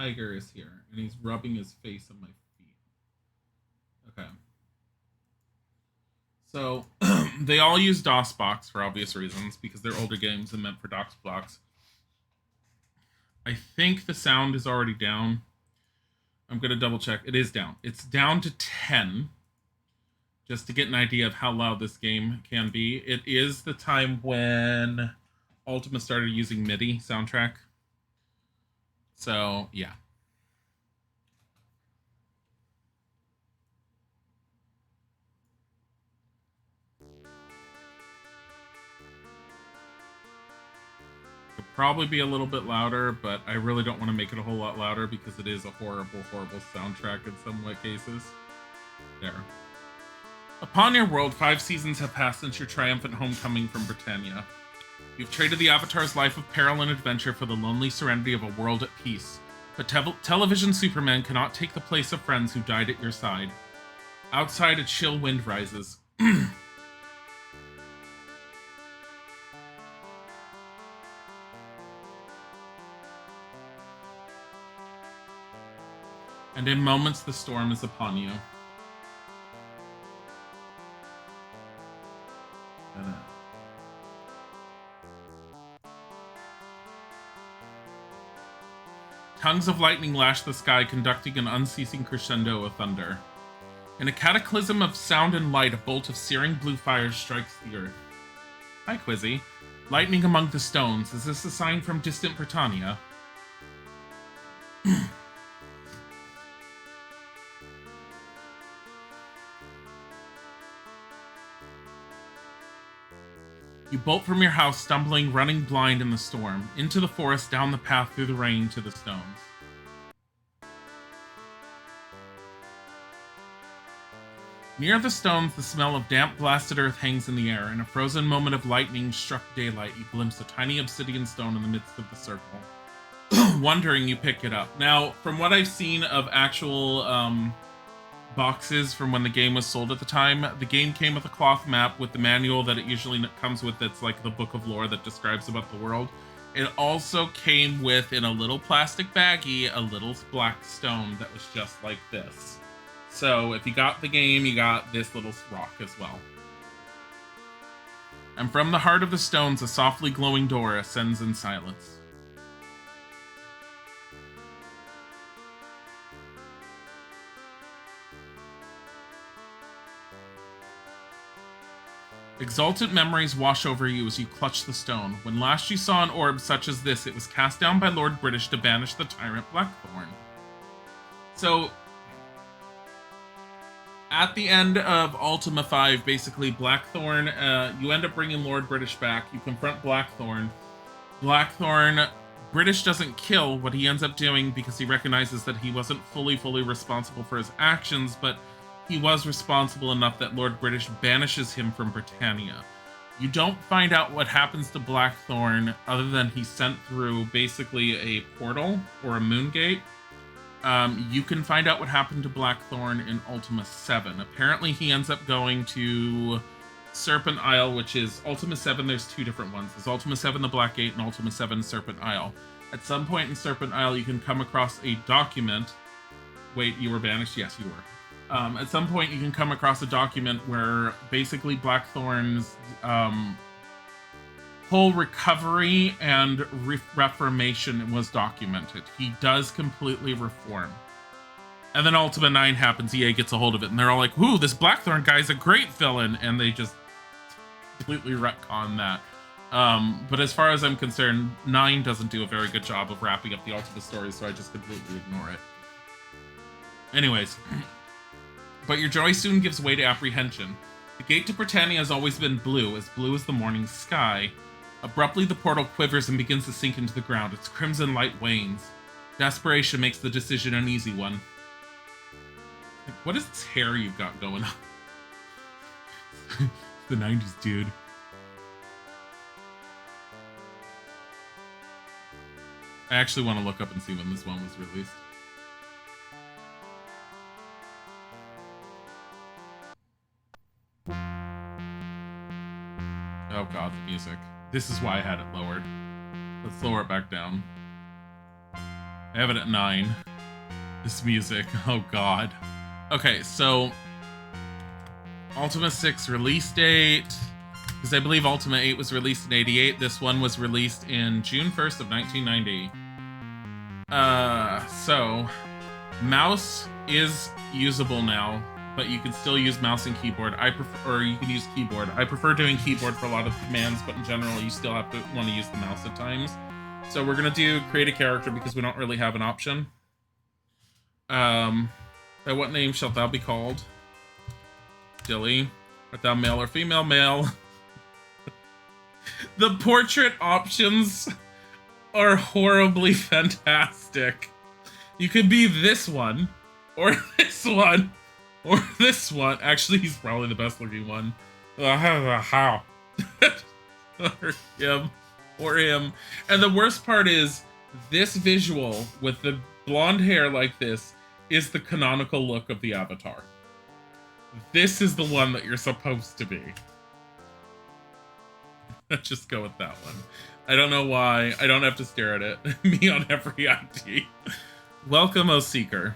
tiger is here, and he's rubbing his face on my feet. Okay. So they all use DOSBox for obvious reasons because they're older games and meant for DOSBox. I think the sound is already down. I'm going to double check. It is down. It's down to 10, just to get an idea of how loud this game can be. It is the time when Ultima started using MIDI soundtrack. So, yeah. Could probably be a little bit louder, but I really don't want to make it a whole lot louder because it is a horrible, horrible soundtrack in some cases. There. Upon your world, 5 seasons have passed since your triumphant homecoming from Britannia. You've traded the Avatar's life of peril and adventure for the lonely serenity of a world at peace. But television Superman cannot take the place of friends who died at your side. Outside, a chill wind rises. And in moments, the storm is upon you. Tongues of lightning lash the sky, conducting an unceasing crescendo of thunder. In a cataclysm of sound and light, a bolt of searing blue fire strikes the earth. Hi, Quizzy. Lightning among the stones. Is this a sign from distant Britannia? You bolt from your house, stumbling, running blind in the storm, into the forest, down the path through the rain to the stones. Near the stones, the smell of damp, blasted earth hangs in the air. In a frozen moment of lightning struck daylight, you glimpse a tiny obsidian stone in the midst of the circle. Wondering, you pick it up. Now, from what I've seen of actual boxes from when the game was sold at the time, the game came with a cloth map with the manual that it usually comes with, that's like the book of lore that describes about the world. It also came with, in a little plastic baggie, a little black stone that was just like this. So if you got the game, you got this little rock as well. And from the heart of the stones, a softly glowing door ascends in silence. Exultant memories wash over you as you clutch the stone. When last you saw an orb such as this, it was cast down by Lord British to banish the tyrant Blackthorn. So, at the end of Ultima 5, basically, Blackthorn, you end up bringing Lord British back. You confront Blackthorn. Blackthorn, British doesn't kill. What he ends up doing, because he recognizes that he wasn't fully responsible for his actions, but he was responsible enough that Lord British banishes him from Britannia. You don't find out what happens to Blackthorn other than he's sent through basically a portal or a moon gate. You can find out what happened to Blackthorn in Ultima 7. Apparently he ends up going to Serpent Isle, which is Ultima 7. There's 2 different ones. There's Ultima 7 the Black Gate and Ultima 7 Serpent Isle. At some point in Serpent Isle, you can come across a document. Wait, you were banished? Yes, you were. At some point, you can come across a document where basically Blackthorn's whole recovery and reformation was documented. He does completely reform. And then Ultima 9 happens, EA gets a hold of it, and they're all like, "Ooh, this Blackthorn guy's a great villain," and they just completely retcon that. But as far as I'm concerned, 9 doesn't do a very good job of wrapping up the Ultima story, so I just completely ignore it. Anyways... But your joy soon gives way to apprehension. The gate to Britannia has always been blue as the morning sky. Abruptly, the portal quivers and begins to sink into the ground. Its crimson light wanes. Desperation makes the decision an easy one. What is this hair you've got going on? The 90s, dude. I actually want to look up and see when this one was released. Oh god, the music. This is why I had it lowered. Let's lower it back down. I have it at 9. This music, oh god. Okay, so Ultima 6 release date, because I believe Ultima 8 was released in 88. This one was released in June 1st of 1990. So mouse is usable now, but you can still use mouse and keyboard. I prefer, or you can use keyboard. I prefer doing keyboard for a lot of commands, but in general, you still have to want to use the mouse at times. So we're gonna do create a character because we don't really have an option. By what name shalt thou be called? Dilly. Art thou male or female? Male. The portrait options are horribly fantastic. You could be this one, or this one, or this one. Actually, he's probably the best looking one. How? Or him. Or him. And the worst part is, this visual with the blonde hair like this is the canonical look of the Avatar. This is the one that you're supposed to be. Let's just go with that one. I don't know why. I don't have to stare at it. Me on every ID. Welcome, O Seeker.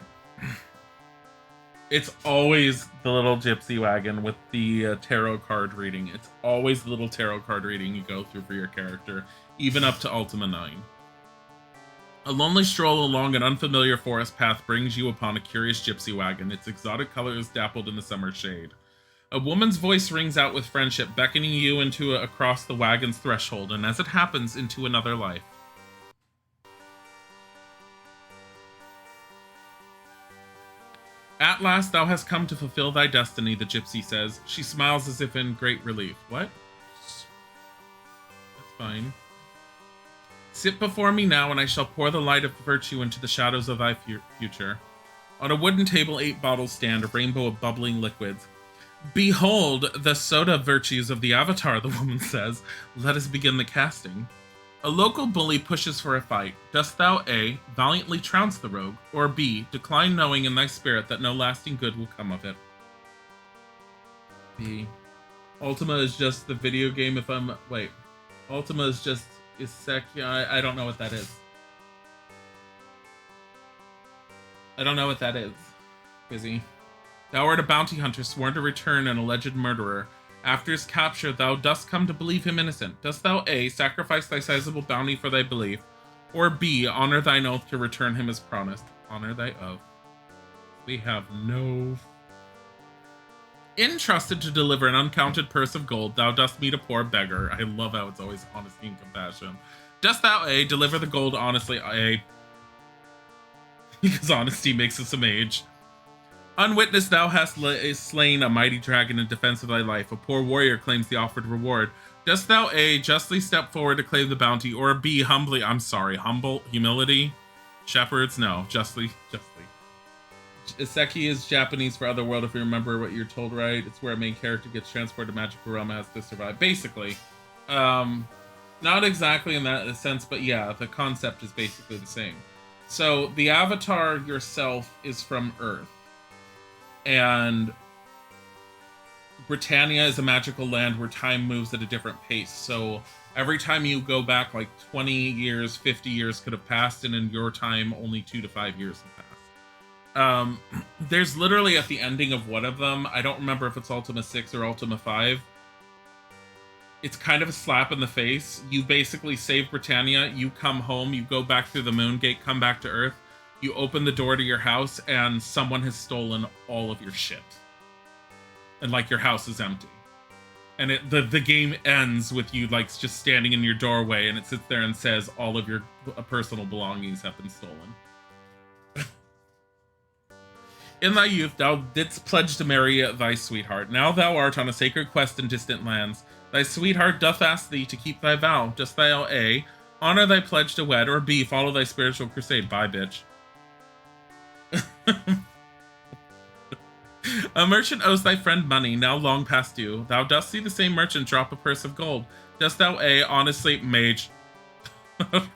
It's always the little gypsy wagon with the tarot card reading. It's always the little tarot card reading you go through for your character, even up to Ultima 9. A lonely stroll along an unfamiliar forest path brings you upon a curious gypsy wagon, its exotic colors dappled in the summer shade. A woman's voice rings out with friendship, beckoning you across the wagon's threshold, and as it happens, into another life. At last thou hast come to fulfill thy destiny, the gypsy says. She smiles as if in great relief. What? That's fine. Sit before me now, and I shall pour the light of virtue into the shadows of thy future. On a wooden table, 8 bottles stand, a rainbow of bubbling liquids. Behold the soda virtues of the Avatar, the woman says. Let us begin the casting. A local bully pushes for a fight. Dost thou A, valiantly trounce the rogue, or B, decline knowing in thy spirit that no lasting good will come of it? B. Ultima is just the video game if I'm... Wait. Ultima is just... I don't know what that is. I don't know what that is. Busy. Thou art a bounty hunter sworn to return an alleged murderer. After his capture, thou dost come to believe him innocent. Dost thou A, sacrifice thy sizable bounty for thy belief, or B, honor thine oath to return him as promised? Honor thy oath. We have no... Entrusted to deliver an uncounted purse of gold, thou dost meet a poor beggar. I love how it's always honesty and compassion. Dost thou A, deliver the gold honestly? A. Because honesty makes us a mage. Unwitnessed thou hast slain a mighty dragon in defense of thy life. A poor warrior claims the offered reward. Dost thou A, justly step forward to claim the bounty, or B, humility? Shepherds? No, justly. Iseki is Japanese for otherworld, if you remember what you're told right. It's where a main character gets transported to magical realm and has to survive. Basically. Not exactly in that sense, but yeah, the concept is basically the same. So, the Avatar yourself is from Earth. And Britannia is a magical land where time moves at a different pace. So, every time you go back, like 20 years, 50 years could have passed, and in your time, only 2 to 5 years have passed. There's literally at the ending of one of them, I don't remember if it's Ultima 6 or Ultima 5, it's kind of a slap in the face. You basically save Britannia, you come home, you go back through the moon gate, come back to Earth, you open the door to your house, and someone has stolen all of your shit. And, like, your house is empty. And the game ends with you, like, just standing in your doorway, and it sits there and says all of your personal belongings have been stolen. In thy youth, thou didst pledge to marry thy sweetheart. Now thou art on a sacred quest in distant lands. Thy sweetheart doth ask thee to keep thy vow. Dost thou A, honor thy pledge to wed, or B, follow thy spiritual crusade? Bye, bitch. A merchant owes thy friend money, now long past due. Thou dost see the same merchant drop a purse of gold. Dost thou A, honestly, mage? It's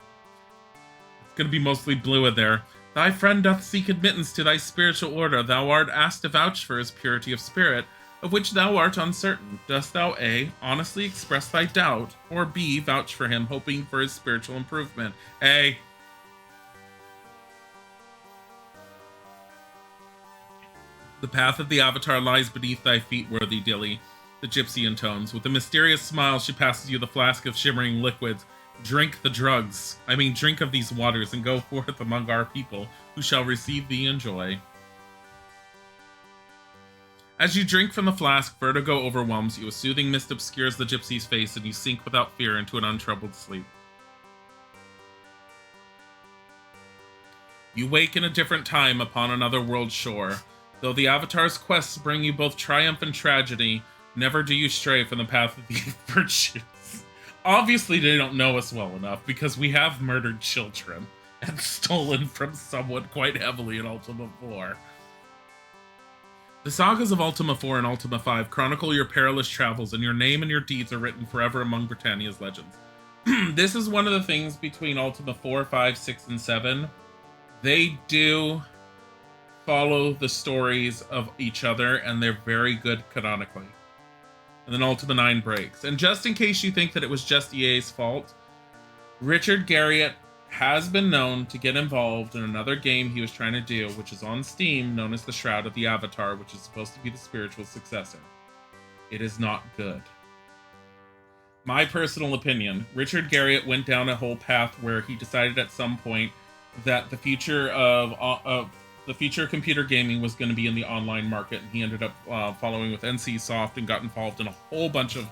gonna be mostly blue in there. Thy friend doth seek admittance to thy spiritual order. Thou art asked to vouch for his purity of spirit, of which thou art uncertain. Dost thou A, honestly express thy doubt, or B, vouch for him, hoping for his spiritual improvement? A. The path of the Avatar lies beneath thy feet, worthy Dilly, the gypsy intones. With a mysterious smile, she passes you the flask of shimmering liquids. Drink the drugs. I mean, drink of these waters, and go forth among our people, who shall receive thee in joy. As you drink from the flask, vertigo overwhelms you. A soothing mist obscures the gypsy's face, and you sink without fear into an untroubled sleep. You wake in a different time upon another world shore. Though the Avatar's quests bring you both triumph and tragedy, never do you stray from the path of the virtues. Obviously, they don't know us well enough, because we have murdered children and stolen from someone quite heavily in Ultima 4. The sagas of Ultima 4 and Ultima 5 chronicle your perilous travels, and your name and your deeds are written forever among Britannia's legends. This is one of the things between Ultima 4, 5, 6, and 7. They do follow the stories of each other, and they're very good canonically. And then Ultima 9 breaks. And just in case you think that it was just EA's fault, Richard Garriott has been known to get involved in another game he was trying to do, which is on Steam, known as The Shroud of the Avatar, which is supposed to be the spiritual successor. It is not good. My personal opinion, Richard Garriott went down a whole path where he decided at some point that the future of computer gaming was going to be in the online market, and he ended up following with NCSoft and got involved in a whole bunch of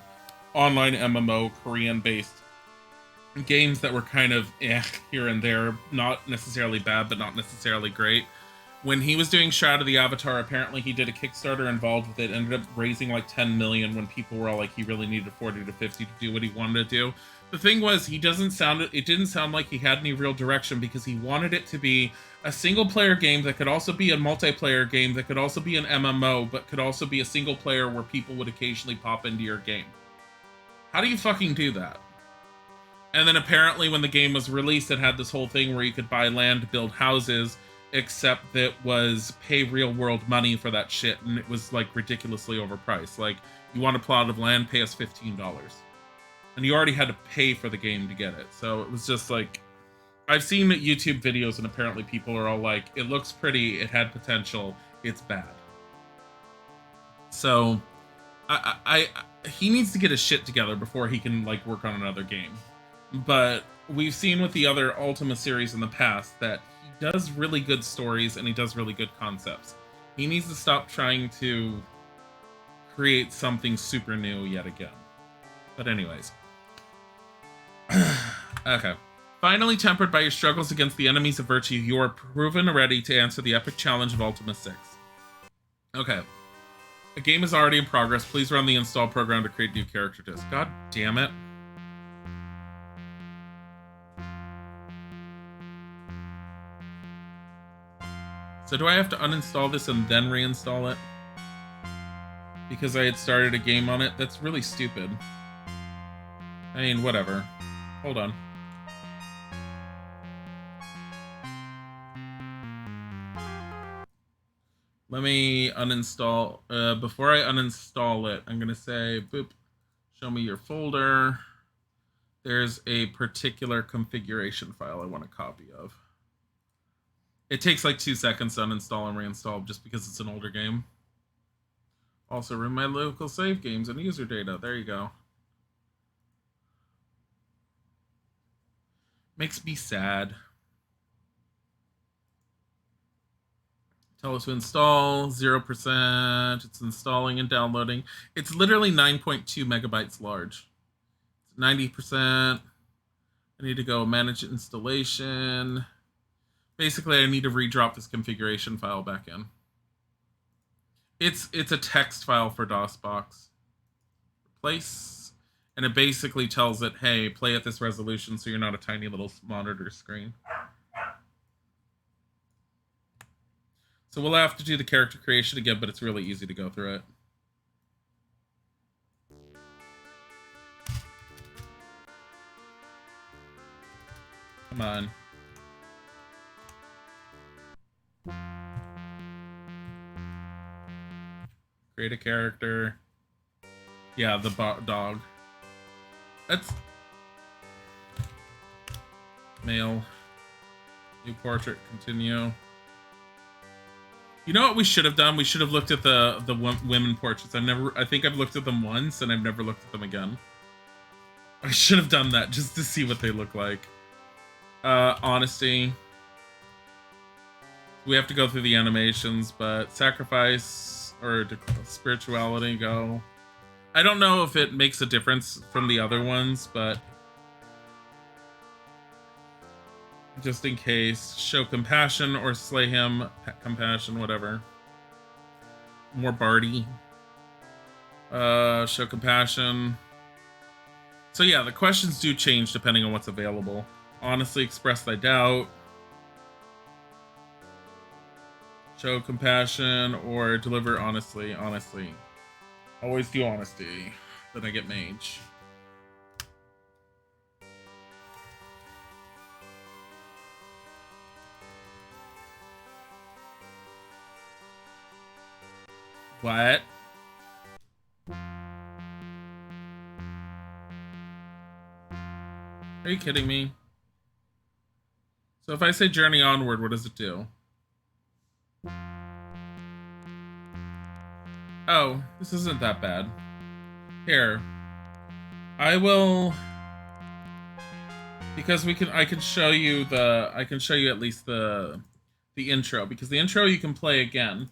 online MMO Korean-based games that were kind of here and there, not necessarily bad, but not necessarily great. When he was doing Shroud of the Avatar, apparently he did a Kickstarter involved with it, ended up raising like 10 million when people were all like he really needed 40 to 50 to do what he wanted to do. The thing was, it didn't sound like he had any real direction, because he wanted it to be a single player game that could also be a multiplayer game, that could also be an MMO, but could also be a single player where people would occasionally pop into your game. How do you fucking do that? And then apparently when the game was released, it had this whole thing where you could buy land to build houses, except that was pay real world money for that shit, and it was like ridiculously overpriced. Like, you want a plot of land, pay us $15. And you already had to pay for the game to get it. So it was just like, I've seen YouTube videos, and apparently people are all like, it looks pretty, it had potential, it's bad. So he needs to get his shit together before he can like work on another game. But we've seen with the other Ultima series in the past that he does really good stories and he does really good concepts. He needs to stop trying to create something super new yet again. But anyways. Okay. Finally tempered by your struggles against the enemies of virtue, you are proven ready to answer the epic challenge of Ultima 6. Okay. The game is already in progress. Please run the install program to create new character disc. God damn it. So do I have to uninstall this and then reinstall it? Because I had started a game on it? That's really stupid. I mean, whatever. Hold on. Let me uninstall. Before I uninstall it, I'm going to say, boop, show me your folder. There's a particular configuration file I want a copy of. It takes like 2 seconds to uninstall and reinstall just because it's an older game. Also, remove my local save games and user data. There you go. Makes me sad. Tell us to install, 0%. It's installing and downloading. It's literally 9.2 megabytes large. It's 90%. I need to go manage installation. Basically, I need to redrop this configuration file back in. It's a text file for DOSBox. Replace. And it basically tells it, hey, play at this resolution so you're not a tiny little monitor screen. So we'll have to do the character creation again, but it's really easy to go through it. Come on. Create a character. Yeah, the dog. That's... Male. New portrait, continue. You know what we should have done? We should have looked at the women portraits. I think I've looked at them once and I've never looked at them again. I should have done that just to see what they look like. Honesty. We have to go through the animations, but sacrifice or spirituality, go. I don't know if it makes a difference from the other ones, but just in case, show compassion or slay him, compassion, whatever. More Barty. Show compassion. So yeah, the questions do change depending on what's available. Honestly, express thy doubt. Show compassion or deliver honestly. Honestly. Always do honesty. Then I get mage. What? Are you kidding me? So if I say journey onward, what does it do? Oh, this isn't that bad. Here. I will, because I can show you at least the intro, because the intro you can play again.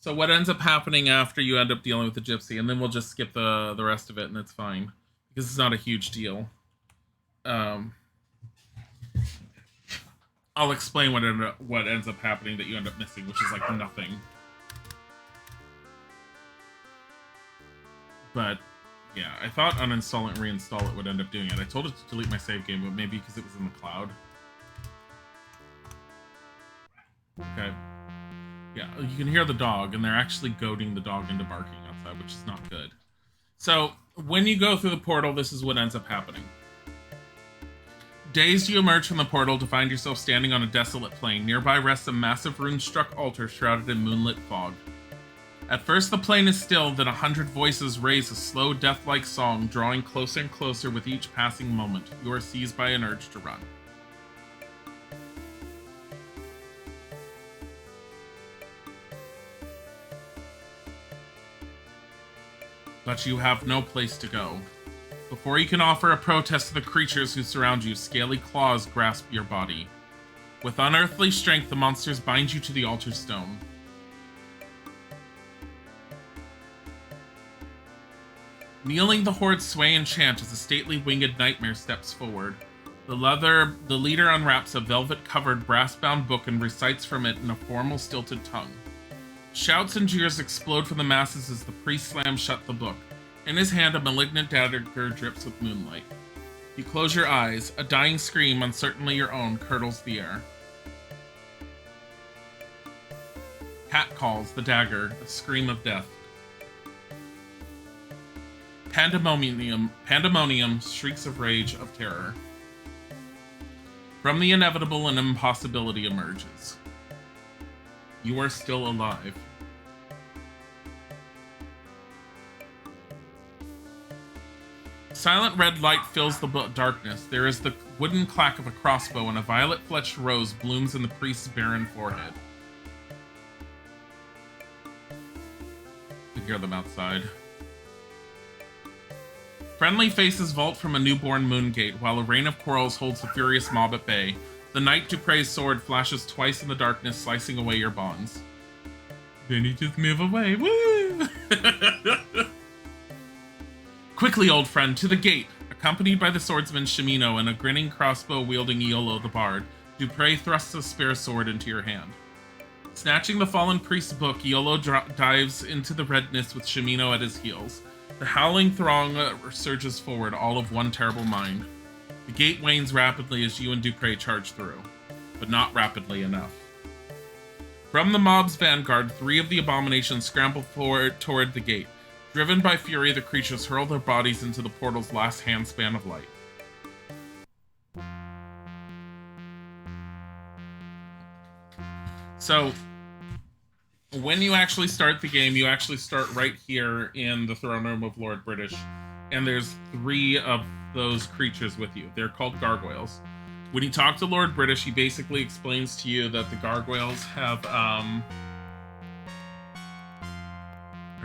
So what ends up happening after you end up dealing with the gypsy, and then we'll just skip the rest of it and it's fine. Because it's not a huge deal. I'll explain what ends up happening that you end up missing, which is like nothing. But yeah, I thought uninstall it and reinstall it would end up doing it. I told it to delete my save game, but maybe because it was in the cloud. Okay. Yeah, you can hear the dog, and they're actually goading the dog into barking outside, which is not good. So, when you go through the portal, this is what ends up happening. Dazed, you emerge from the portal to find yourself standing on a desolate plain. Nearby rests a massive rune-struck altar shrouded in moonlit fog. At first, the plain is still, then 100 voices raise a slow, death-like song, drawing closer and closer with each passing moment. You are seized by an urge to run. But you have no place to go. Before you can offer a protest to the creatures who surround you, scaly claws grasp your body. With unearthly strength, the monsters bind you to the altar stone. Kneeling, the horde sway and chant as a stately winged nightmare steps forward. The leader unwraps a velvet-covered, brass-bound book and recites from it in a formal, stilted tongue. Shouts and jeers explode from the masses as the priest slams shut the book. In his hand, a malignant dagger drips with moonlight. You close your eyes. A dying scream, uncertainly your own, curdles the air. Cat calls, the dagger, a scream of death. Pandemonium, shrieks of rage, of terror. From the inevitable, an impossibility emerges. You are still alive. Silent red light fills the darkness. There is the wooden clack of a crossbow, and a violet-fletched rose blooms in the priest's barren forehead. You hear them outside. Friendly faces vault from a newborn moon gate, while a rain of quarrels holds the furious mob at bay. The Knight Dupre's sword flashes twice in the darkness, slicing away your bonds. Then you just move away. Woo! Quickly, old friend, to the gate! Accompanied by the swordsman Shimino and a grinning crossbow-wielding Iolo the Bard, Dupre thrusts a spare sword into your hand. Snatching the fallen priest's book, Iolo dives into the redness with Shimino at his heels. The howling throng surges forward, all of one terrible mind. The gate wanes rapidly as you and Dupre charge through, but not rapidly enough. From the mob's vanguard, 3 of the abominations scramble forward toward the gate. Driven by fury, the creatures hurl their bodies into the portal's last handspan of light. So, when you actually start the game, you actually start right here in the throne room of Lord British. And there's 3 of those creatures with you. They're called gargoyles. When you talk to Lord British, he basically explains to you that the gargoyles have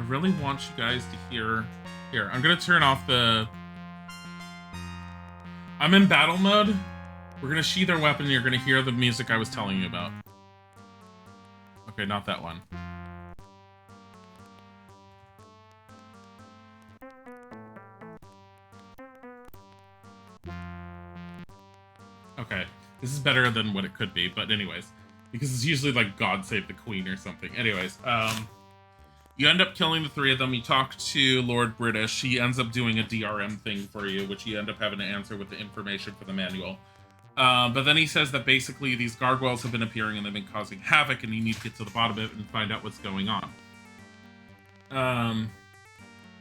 really want you guys to hear. Here, I'm gonna turn off the... I'm in battle mode. We're gonna sheath our weapon and you're gonna hear the music I was telling you about. Okay, not that one. Okay, this is better than what it could be, but anyways. Because it's usually like God Save the Queen or something. Anyways, you end up killing the three of them. You talk to Lord British. He ends up doing a DRM thing for you, which you end up having to answer with the information for the manual. But then he says that basically these gargoyles have been appearing and they've been causing havoc, and you need to get to the bottom of it and find out what's going on. I'm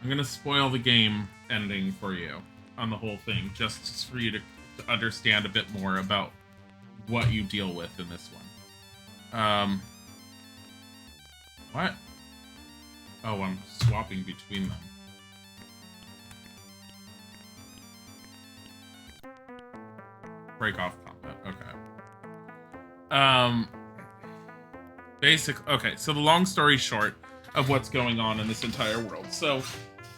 going to spoil the game ending for you on the whole thing, just for you to understand a bit more about what you deal with in this one. What? Oh, I'm swapping between them. Break off combat. Okay. Okay, so the long story short of what's going on in this entire world. So,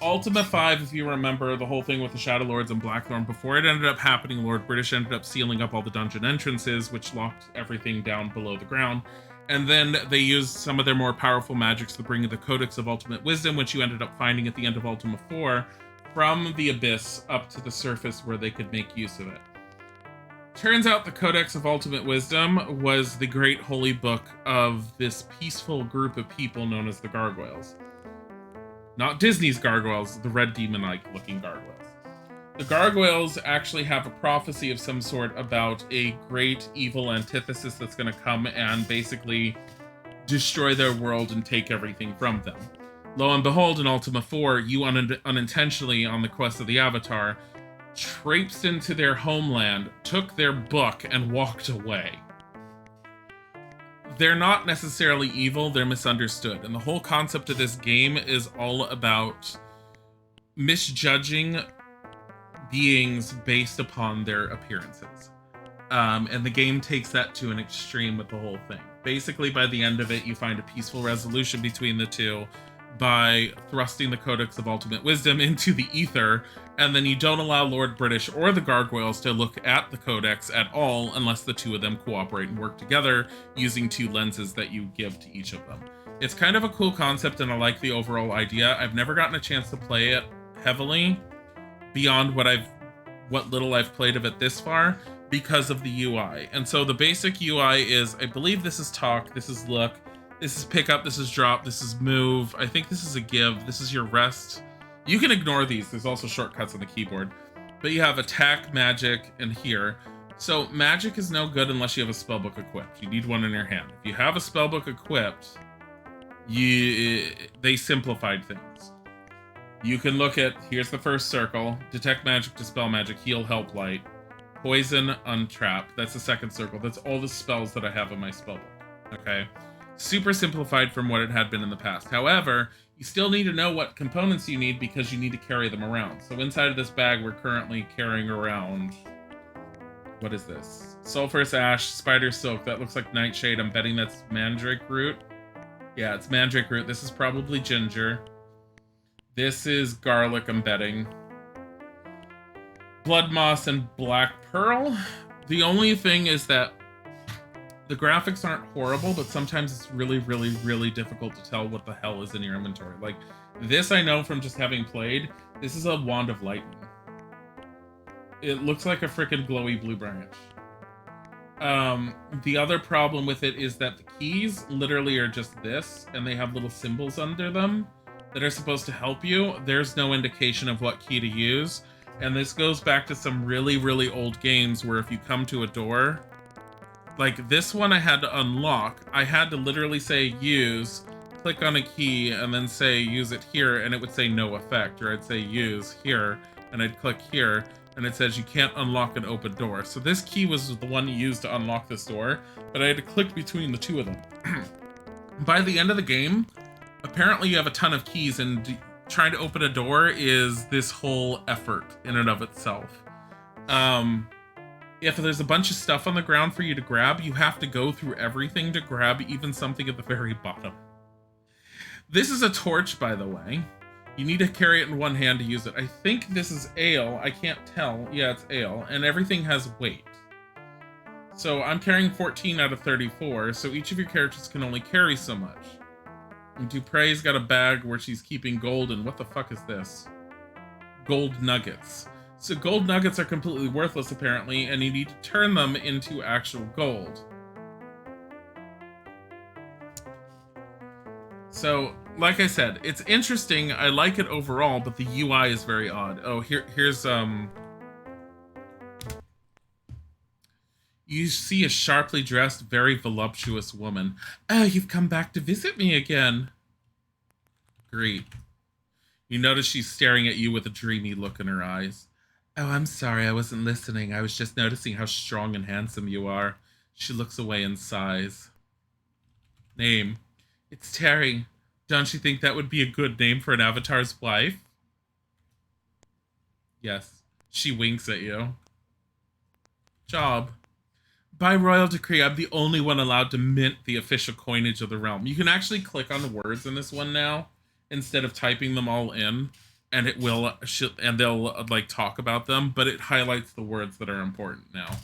Ultima 5, if you remember the whole thing with the Shadow Lords and Blackthorn, before it ended up happening, Lord British ended up sealing up all the dungeon entrances, which locked everything down below the ground. And then they used some of their more powerful magics to bring the Codex of Ultimate Wisdom, which you ended up finding at the end of Ultima 4, from the Abyss up to the surface where they could make use of it. Turns out the Codex of Ultimate Wisdom was the great holy book of this peaceful group of people known as the Gargoyles. Not Disney's gargoyles, the red demon-like looking gargoyles. The gargoyles actually have a prophecy of some sort about a great evil antithesis that's going to come and basically destroy their world and take everything from them. Lo and behold, in Ultima 4, you unintentionally, on the quest of the Avatar, traipsed into their homeland, took their book, and walked away. They're not necessarily evil, they're misunderstood. And the whole concept of this game is all about misjudging beings based upon their appearances. And the game takes that to an extreme with the whole thing. Basically, by the end of it, you find a peaceful resolution between the two by thrusting the Codex of Ultimate Wisdom into the ether, and then you don't allow Lord British or the Gargoyles to look at the Codex at all unless the two of them cooperate and work together using two lenses that you give to each of them. It's kind of a cool concept, and I like the overall idea. I've never gotten a chance to play it heavily beyond what little I've played of it this far because of the UI. And so the basic UI is, I believe this is talk, this is look, this is pick up, this is drop, this is move, I think this is a give, this is your rest. You can ignore these, there's also shortcuts on the keyboard. But you have attack, magic, and here. So magic is no good unless you have a spellbook equipped. You need one in your hand. If you have a spellbook equipped, they simplified things. You can look at, here's the first circle, detect magic, dispel magic, heal, help, light, poison, untrap. That's the second circle. That's all the spells that I have in my spellbook, okay? Super simplified from what it had been in the past. However, you still need to know what components you need because you need to carry them around. So inside of this bag, we're currently carrying around, what is this? Sulphurous Ash, Spider Silk, that looks like Nightshade. I'm betting that's Mandrake Root. Yeah, it's Mandrake Root. This is probably Ginger. This is Garlic, I'm betting. Blood Moss and Black Pearl. The only thing is that the graphics aren't horrible, but sometimes it's really, really, really difficult to tell what the hell is in your inventory. Like, this I know from just having played. This is a Wand of Lightning. It looks like a frickin' glowy blue branch. The other problem with it is that the keys literally are just this, and they have little symbols under them that are supposed to help you. There's no indication of what key to use. And this goes back to some really, really old games where if you come to a door, like this one I had to unlock, I had to literally say use, click on a key, and then say use it here, and it would say no effect. Or I'd say use here, and I'd click here, and it says you can't unlock an open door. So this key was the one used to unlock this door, but I had to click between the two of them. By the end of the game, apparently you have a ton of keys, and trying to open a door is this whole effort in and of itself. If there's a bunch of stuff on the ground for you to grab, you have to go through everything to grab even something at the very bottom. This is a torch, by the way. You need to carry it in one hand to use it. I think this is ale. I can't tell. Yeah, it's ale. And everything has weight. So I'm carrying 14 out of 34, so each of your characters can only carry so much. And Dupre's got a bag where she's keeping gold, and what the fuck is this? Gold nuggets. So gold nuggets are completely worthless, apparently, and you need to turn them into actual gold. So, like I said, it's interesting. I like it overall, but the UI is very odd. Oh, here's you see a sharply dressed, very voluptuous woman. Oh, you've come back to visit me again. Great. You notice she's staring at you with a dreamy look in her eyes. Oh, I'm sorry, I wasn't listening. I was just noticing how strong and handsome you are. She looks away and sighs. Name. It's Terry. Don't you think that would be a good name for an avatar's wife? Yes. She winks at you. Job. By royal decree, I'm the only one allowed to mint the official coinage of the realm. You can actually click on the words in this one now, instead of typing them all in, and it will, and they'll like talk about them, but it highlights the words that are important now.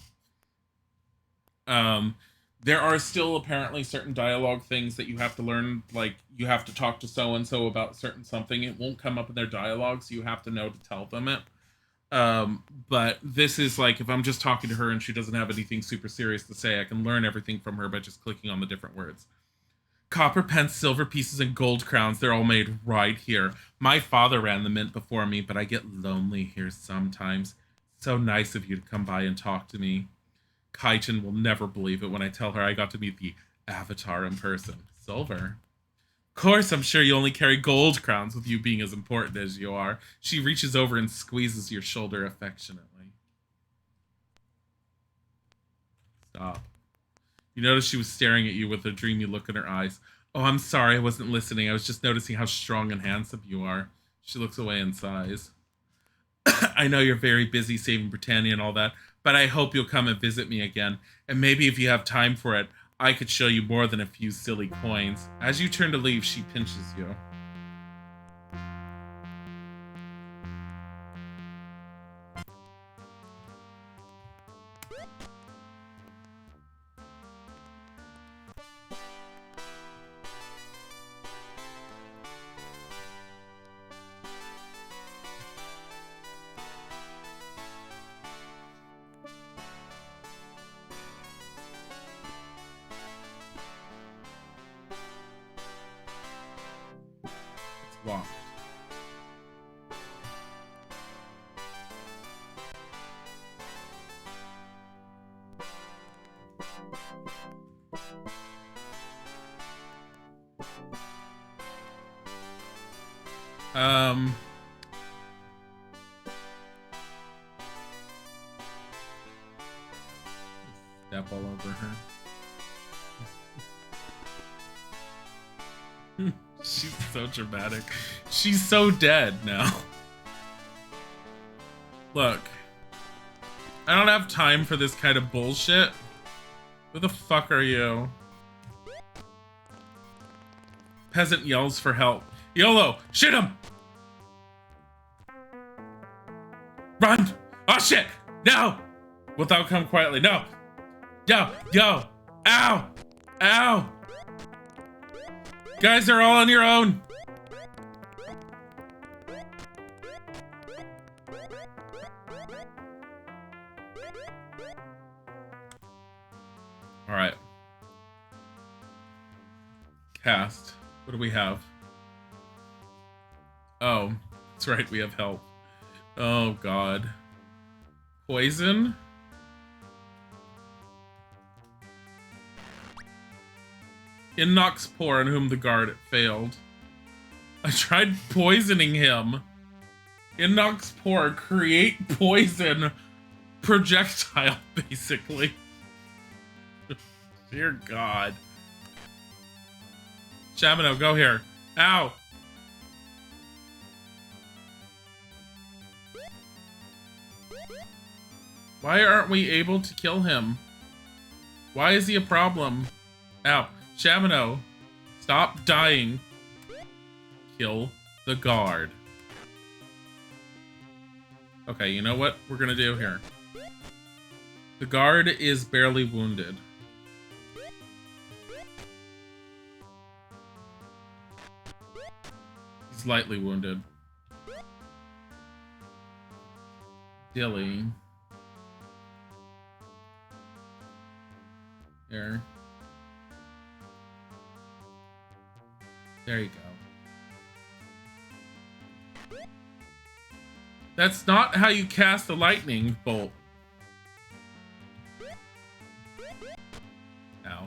There are still apparently certain dialogue things that you have to learn, like you have to talk to so-and-so about certain something. It won't come up in their dialogue, so you have to know to tell them it. But this is like, if I'm just talking to her and she doesn't have anything super serious to say, I can learn everything from her by just clicking on the different words. Copper pence, silver pieces, and gold crowns, they're all made right here. My father ran the mint before me, but I get lonely here sometimes. So nice of you to come by and talk to me. Kaiten will never believe it when I tell her I got to meet the Avatar in person. Silver. Of course, I'm sure you only carry gold crowns with you being as important as you are. She reaches over and squeezes your shoulder affectionately. Stop. You notice she was staring at you with a dreamy look in her eyes. Oh, I'm sorry, I wasn't listening. I was just noticing how strong and handsome you are. She looks away and sighs. I know you're very busy saving Britannia and all that, but I hope you'll come and visit me again. And maybe if you have time for it, I could show you more than a few silly coins. As you turn to leave, she pinches you. Locked. Step all over her. She's so dramatic. She's so dead now. Look. I don't have time for this kind of bullshit. Who the fuck are you? Peasant yells for help. YOLO! Shoot him! Run! Oh shit! No! Without come quietly. No! Yo! Yo! Ow! Ow! Guys are all on your own. All right. Cast. What do we have? Oh, that's right. We have help. Oh, God. Poison? In knocks poor on whom the guard failed. I tried poisoning him. In knocks poor, create poison projectile, basically. Dear God. Shamino, go here. Ow! Why aren't we able to kill him? Why is he a problem? Ow. Shamino, stop dying. kill the guard. Okay, you know what we're gonna do here? The guard is barely wounded. He's lightly wounded. Dilly. Here. There you go. That's not how you cast a lightning bolt. Ow.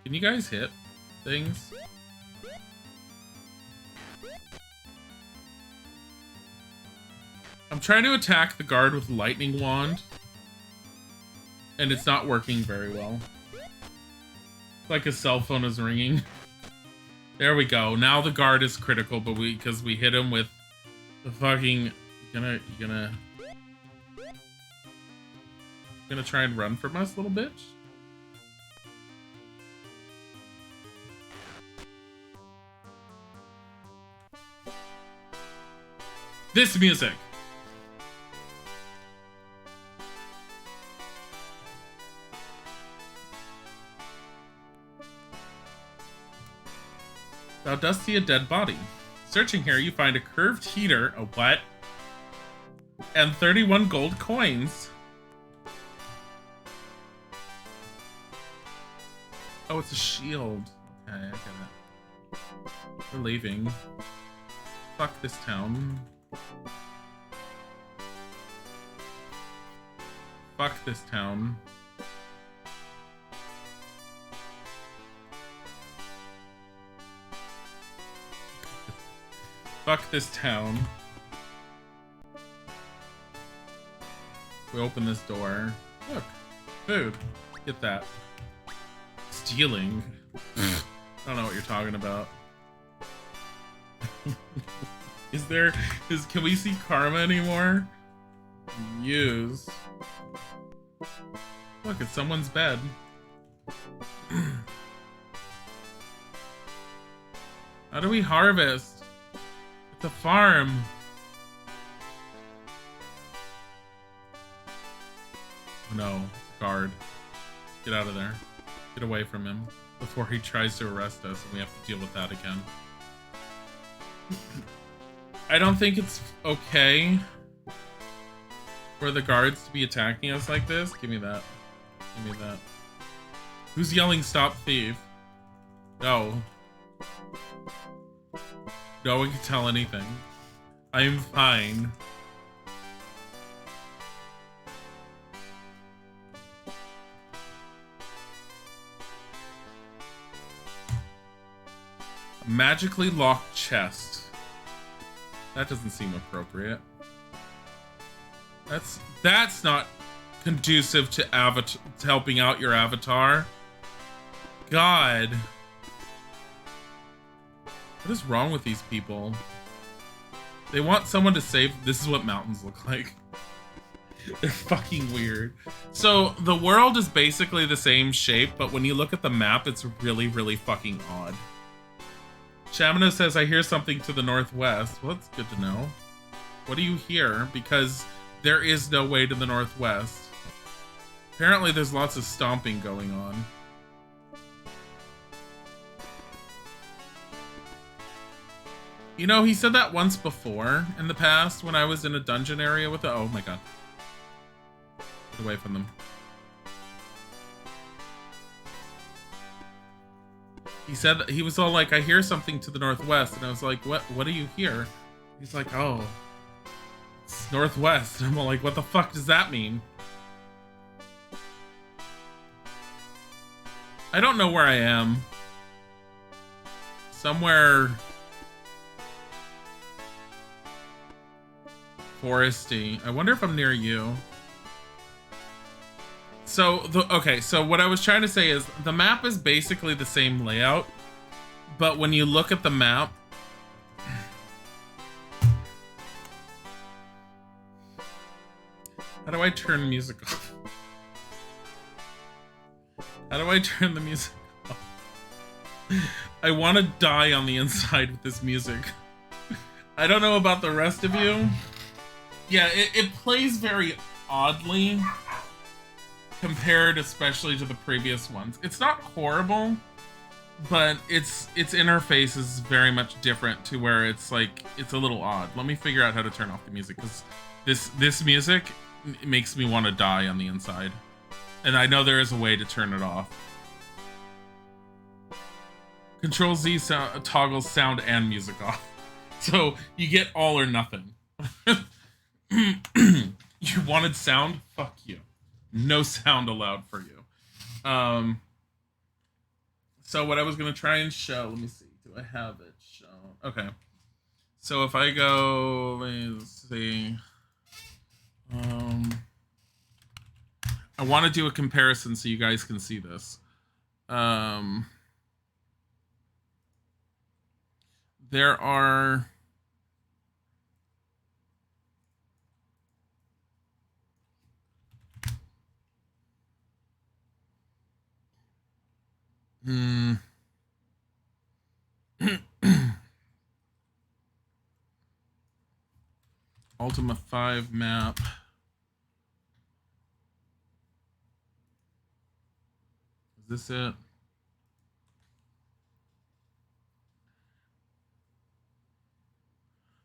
Can you guys hit things? I'm trying to attack the guard with lightning wand, and it's not working very well. It's like his cell phone is ringing. There we go. Now the guard is critical, but because we hit him with the fucking you gonna try and run from us, little bitch? This music. Thou dost see a dead body. Searching here, you find a curved heater, a what? And 31 gold coins. Oh, it's a shield. Okay, I get it. We're leaving. Fuck this town. Fuck this town. Fuck this town. We open this door. Look, food. Get that. Stealing. I don't know what you're talking about. Can we see karma anymore? Use. Look, it's someone's bed. How do we harvest? It's a farm. Oh no, it's a guard. Get out of there. Get away from him before he tries to arrest us and we have to deal with that again. I don't think it's okay for the guards to be attacking us like this. Give me that. Give me that. Who's yelling stop thief? No. No one can tell anything. I'm fine. A magically locked chest. That doesn't seem appropriate. That's not conducive to helping out your avatar. God. What is wrong with these people? They want someone to save. This is what mountains look like. They're fucking weird. So the world is basically the same shape, but when you look at the map, it's really, really fucking odd. Shamina says, I hear something to the northwest. Well, that's good to know. What do you hear? Because there is no way to the northwest. Apparently there's lots of stomping going on. You know, he said that once before in the past when I was in a dungeon area with it. Oh my god. Get away from them. He said that he was all like, I hear something to the northwest. And I was like, what do you hear? He's like, oh, it's northwest. And I'm all like, what the fuck does that mean? I don't know where I am. Somewhere foresty. I wonder if I'm near you. So, okay, so what I was trying to say is the map is basically the same layout, but when you look at the map, how do I turn music off? How do I turn the music off? I want to die on the inside with this music. I don't know about the rest of you. Yeah, it plays very oddly compared especially to the previous ones. It's not horrible, but its interface is very much different to where it's like it's a little odd. Let me figure out how to turn off the music because this music makes me want to die on the inside. And I know there is a way to turn it off. Control Z toggles sound and music off. So you get all or nothing. You wanted sound? Fuck you. No sound allowed for you. So what I was going to try and show, let me see. Do I have it shown? Okay. So if I go, let's see. I want to do a comparison so you guys can see this. There are... Ultima 5 map. Is this it?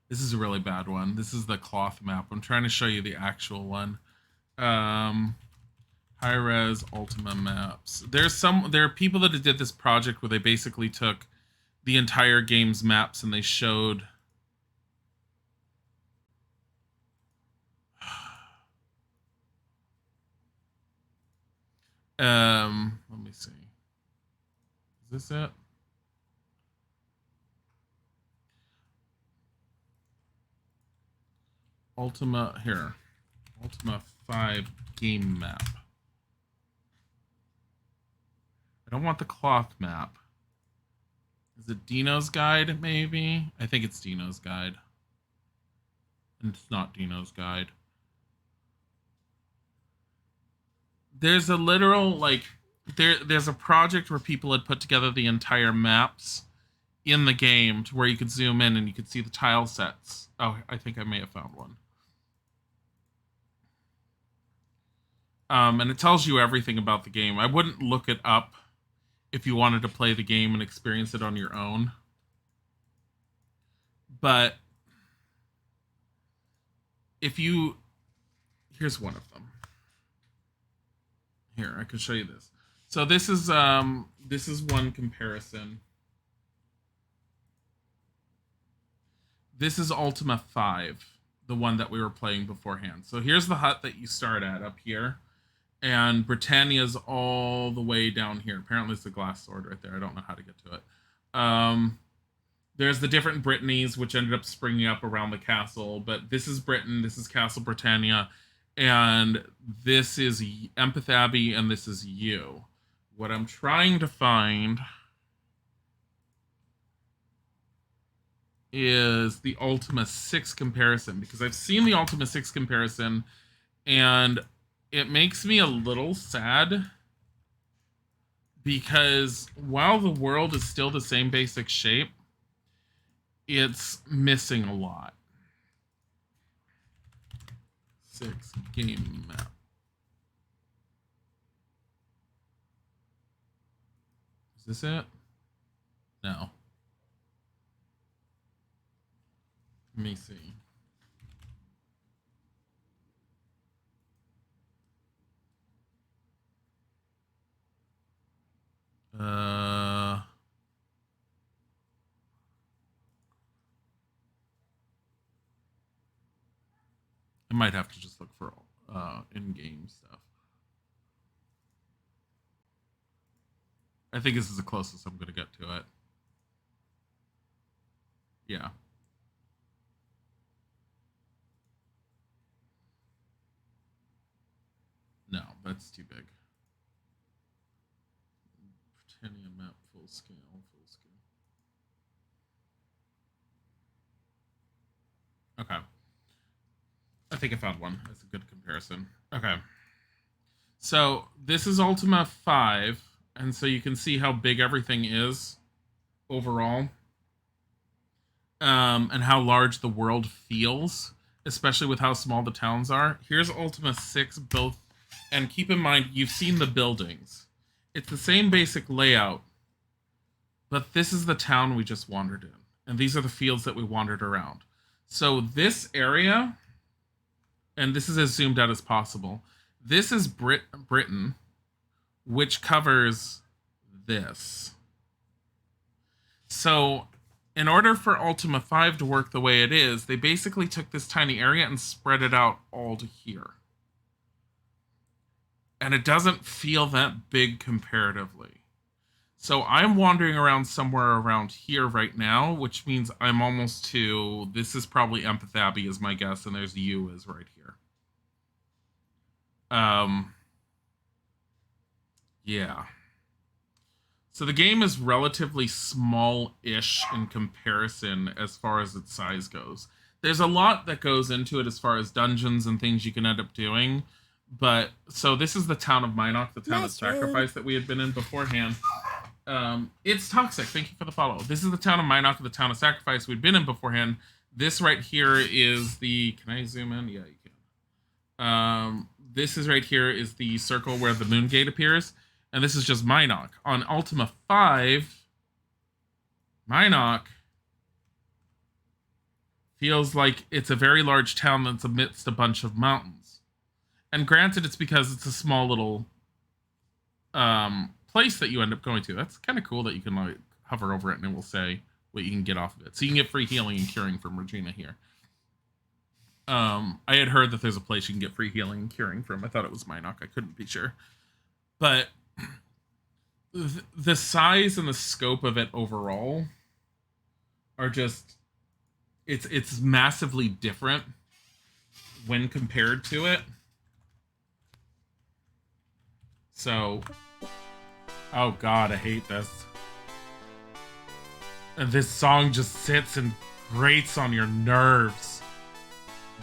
This is a really bad one. This is the cloth map. I'm trying to show you the actual one. High-res Ultima maps. There are people that did this project where they basically took the entire game's maps and they showed... let me see. Is this it? Ultima, here. Ultima 5 game map. I don't want the cloth map. Is it Dino's Guide, maybe? I think it's Dino's Guide. And it's not Dino's Guide. There's a literal, like, there's a project where people had put together the entire maps in the game to where you could zoom in and you could see the tile sets. Oh, I think I may have found one. And it tells you everything about the game. I wouldn't look it up if you wanted to play the game and experience it on your own. But if you... Here's one of them. Here, I can show you this. So this is one comparison. This is Ultima 5, the one that we were playing beforehand. So here's the hut that you start at up here. And Britannia's all the way down here. Apparently it's a glass sword right there. I don't know how to get to it. There's the different Brittanies, which ended up springing up around the castle. But this is Britain, this is Castle Britannia, and this is Empath Abbey, and this is you. What I'm trying to find is the Ultima 6 comparison, because I've seen the Ultima 6 comparison, and it makes me a little sad, because while the world is still the same basic shape, it's missing a lot. 6 game map. Is this it? No. Let me see. I might have to just look for in-game stuff. I think this is the closest I'm going to get to it. Yeah. No, that's too big. Britannia map full scale, full scale. Okay. I think I found one. That's a good comparison. Okay. So this is Ultima 5, and so you can see how big everything is. overall, and how large the world feels, especially with how small the towns are. Here's Ultima 6 both, and keep in mind, you've seen the buildings. It's the same basic layout, but this is the town we just wandered in, and these are the fields that we wandered around. So this area, and this is as zoomed out as possible, this is Britain, which covers this. So in order for Ultima 5 to work the way it is, they basically took this tiny area and spread it out all to here. And it doesn't feel that big comparatively. So I'm wandering around somewhere around here right now, which means I'm almost to, this is probably Empath Abbey is my guess, and there's U is right here. Yeah. So the game is relatively small-ish in comparison as far as its size goes. There's a lot that goes into it as far as dungeons and things you can end up doing. But, so this is the town of Minok, the town of Sacrifice that we had been in beforehand. It's Toxic, thank you for the follow. This is the town of Minok, the town of Sacrifice we'd been in beforehand. This right here is the, can I zoom in? Yeah, you can. This is right here is the circle where the moon gate appears. And this is just Minok. On Ultima 5, Minok feels like it's a very large town that's amidst a bunch of mountains. And granted, it's because it's a small little place that you end up going to. That's kind of cool that you can like hover over it and it will say what you can get off of it. So you can get free healing and curing from Regina here. I had heard that there's a place you can get free healing and curing from. I thought it was Minok. I couldn't be sure. But the size and the scope of it overall are just, it's massively different when compared to it. So, oh god, I hate this. And this song just sits and grates on your nerves.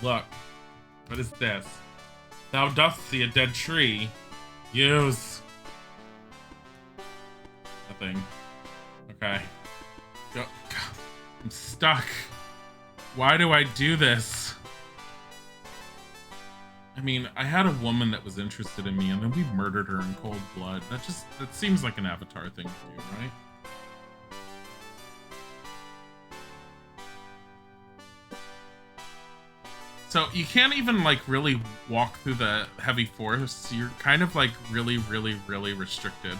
Look, what is this? Thou dost see a dead tree. Use. Nothing. Okay. Go. I'm stuck. Why do I do this? I mean, I had a woman that was interested in me, and then we murdered her in cold blood. That seems like an Avatar thing to do, right? So you can't even like really walk through the heavy forests. You're kind of like really restricted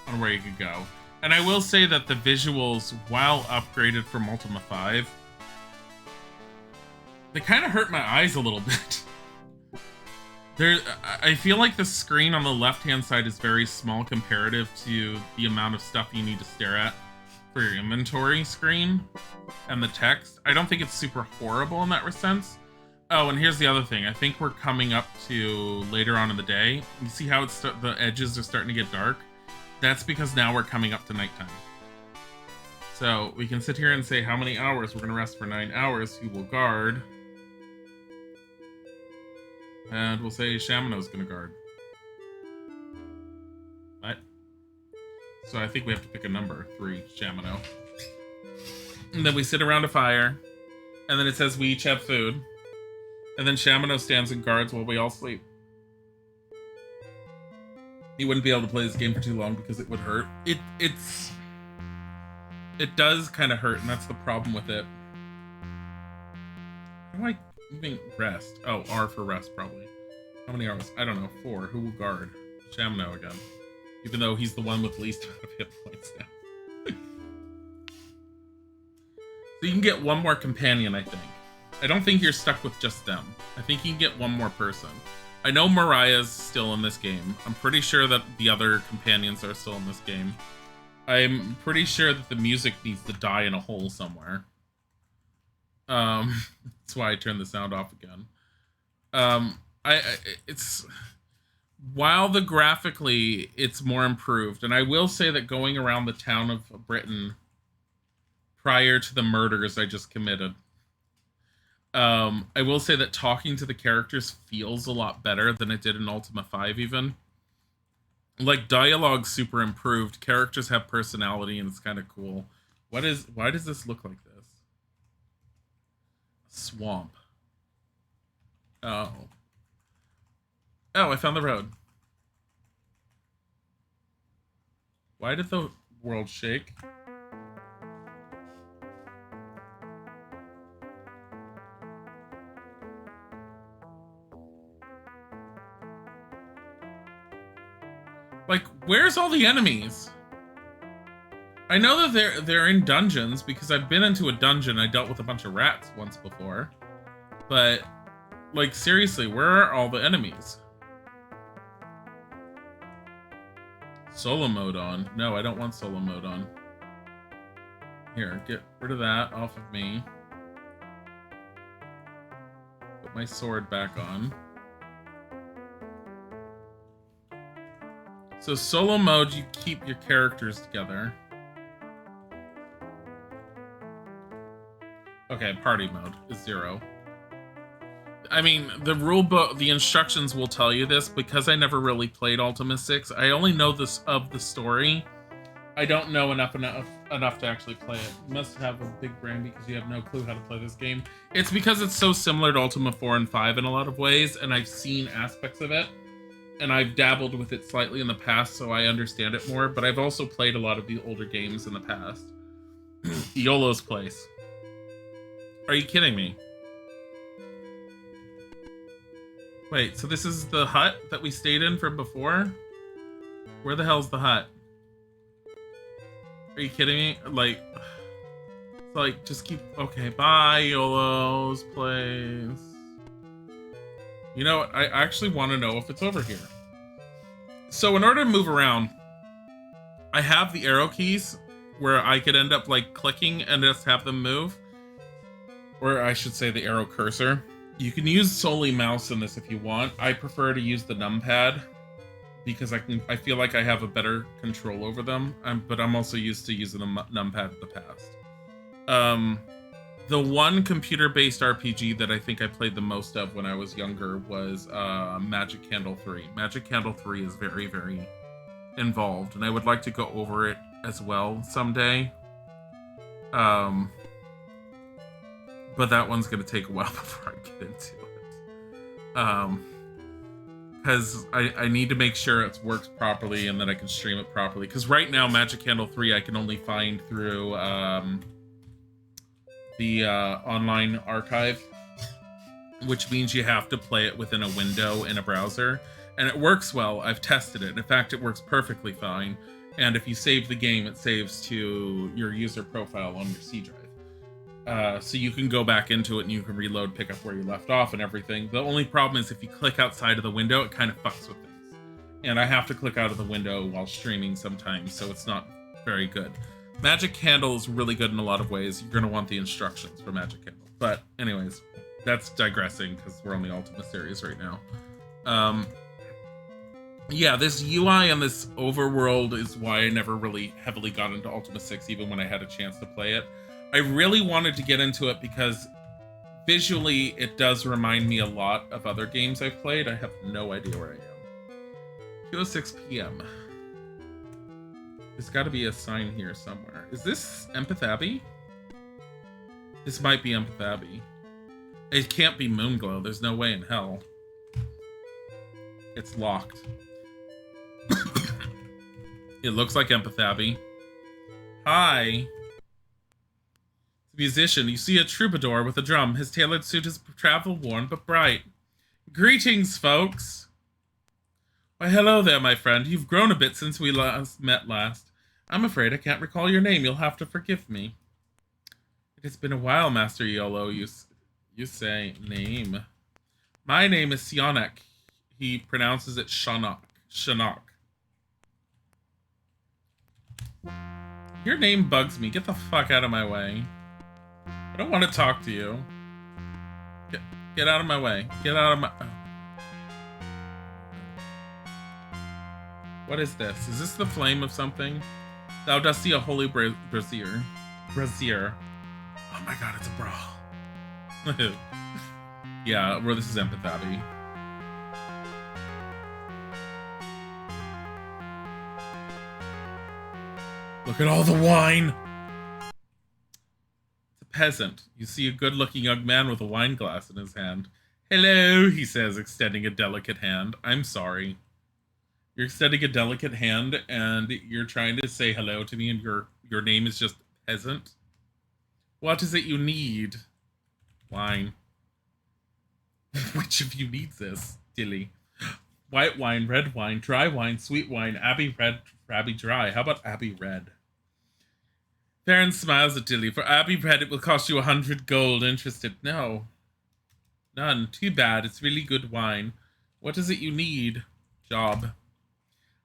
on where you could go. And I will say that the visuals, while upgraded from Ultima 5, they kind of hurt my eyes a little bit. I feel like the screen on the left-hand side is very small comparative to the amount of stuff you need to stare at for your inventory screen and the text. I don't think it's super horrible in that sense. Oh, and here's the other thing. I think we're coming up to later on in the day. You see how the edges are starting to get dark? That's because now we're coming up to nighttime. So we can sit here and say how many hours. We're going to rest for 9 hours. Who will guard? And we'll say Shamano's going to guard. What? So I think we have to pick a number. 3, Shamano. And then we sit around a fire. And then it says we each have food. And then Shamano stands and guards while we all sleep. He wouldn't be able to play this game for too long because it would hurt. It does kind of hurt, and that's the problem with it. How do I even rest? Oh, R for rest, probably. How many hours? I don't know. 4. Who will guard? Shamano again. Even though he's the one with least amount of hit points now. So you can get one more companion, I think. I don't think you're stuck with just them. I think you can get one more person. I know Mariah's still in this game. I'm pretty sure that the other companions are still in this game. I'm pretty sure that the music needs to die in a hole somewhere. That's why I turned the sound off again. It's while the graphically it's more improved, and I will say that going around the town of Britain prior to the murders I just committed, I will say that talking to the characters feels a lot better than it did in Ultima 5 even. Like, dialogue's super improved. Characters have personality, and it's kind of cool. Why does this look like this? Swamp. Oh. Oh, I found the road. Why did the world shake? Like, where's all the enemies? I know that they're in dungeons because I've been into a dungeon. I dealt with a bunch of rats once before. But, like, seriously, where are all the enemies? Solo mode on. No, I don't want solo mode on. Here, get rid of that off of me. Put my sword back on. So solo mode, you keep your characters together. Okay, party mode is 0. I mean, the rule book, the instructions will tell you this because I never really played Ultima 6. I only know this of the story. I don't know enough to actually play it. You must have a big brain because you have no clue how to play this game. It's because it's so similar to Ultima 4 and 5 in a lot of ways, and I've seen aspects of it. And I've dabbled with it slightly in the past, so I understand it more, but I've also played a lot of the older games in the past. YOLO's place. Are you kidding me? Wait, so this is the hut that we stayed in from before? Where the hell's the hut? Are you kidding me? Like, it's like, just keep... Okay, bye, YOLO's place. You know what? I actually want to know if it's over here. So in order to move around, I have the arrow keys where I could end up like clicking and just have them move. Or I should say the arrow cursor. You can use solely mouse in this if you want. I prefer to use the numpad because I feel like I have a better control over them. But I'm also used to using the numpad in the past. The one computer-based RPG that I think I played the most of when I was younger was Magic Candle 3. Magic Candle 3 is very, very involved, and I would like to go over it as well someday. But that one's going to take a while before I get into it. Because I need to make sure it works properly and that I can stream it properly. Because right now, Magic Candle 3 I can only find through... the online archive, which means you have to play it within a window in a browser, and it works well. I've tested it. In fact, it works perfectly fine, and if you save the game, it saves to your user profile on your C drive. So you can go back into it and you can reload, pick up where you left off and everything. The only problem is if you click outside of the window, it kind of fucks with things. And I have to click out of the window while streaming sometimes, so it's not very good. Magic Candle is really good in a lot of ways. You're going to want the instructions for Magic Candle. But anyways, that's digressing because we're on the Ultima series right now. Yeah, this UI and this overworld is why I never really heavily got into Ultima 6, even when I had a chance to play it. I really wanted to get into it because visually it does remind me a lot of other games I've played. I have no idea where I am. 2:06 p.m. There's got to be a sign here somewhere. Is this Empath Abbey? This might be Empath Abbey. It can't be Moonglow. There's no way in hell. It's locked. It looks like Empath Abbey. Hi. It's a musician. You see a troubadour with a drum. His tailored suit is travel-worn but bright. Greetings, folks. Why, hello there, my friend. You've grown a bit since we met last. I'm afraid I can't recall your name. You'll have to forgive me. It has been a while, Master YOLO. You say name. My name is Sionek. He pronounces it Shanok. Your name bugs me. Get the fuck out of my way. I don't want to talk to you. Get out of my way. Get out of my... Oh. What is this? Is this the flame of something? Thou dost see a holy brazier. Oh my god, it's a brawl. Yeah, well, this is Empath Abbey. Look at all the wine! peasant. You see a good-looking young man with a wine glass in his hand. Hello, he says, extending a delicate hand. I'm sorry. You're extending a delicate hand, and you're trying to say hello to me, and your name is just peasant? What is it you need? Wine. Which of you needs this? Dilly. White wine, red wine, dry wine, sweet wine, Abbey red, Abbey dry. How about Abbey red? Baron smiles at Dilly. For Abbey red, it will cost you 100 gold. Interested? No. None. Too bad. It's really good wine. What is it you need? Job.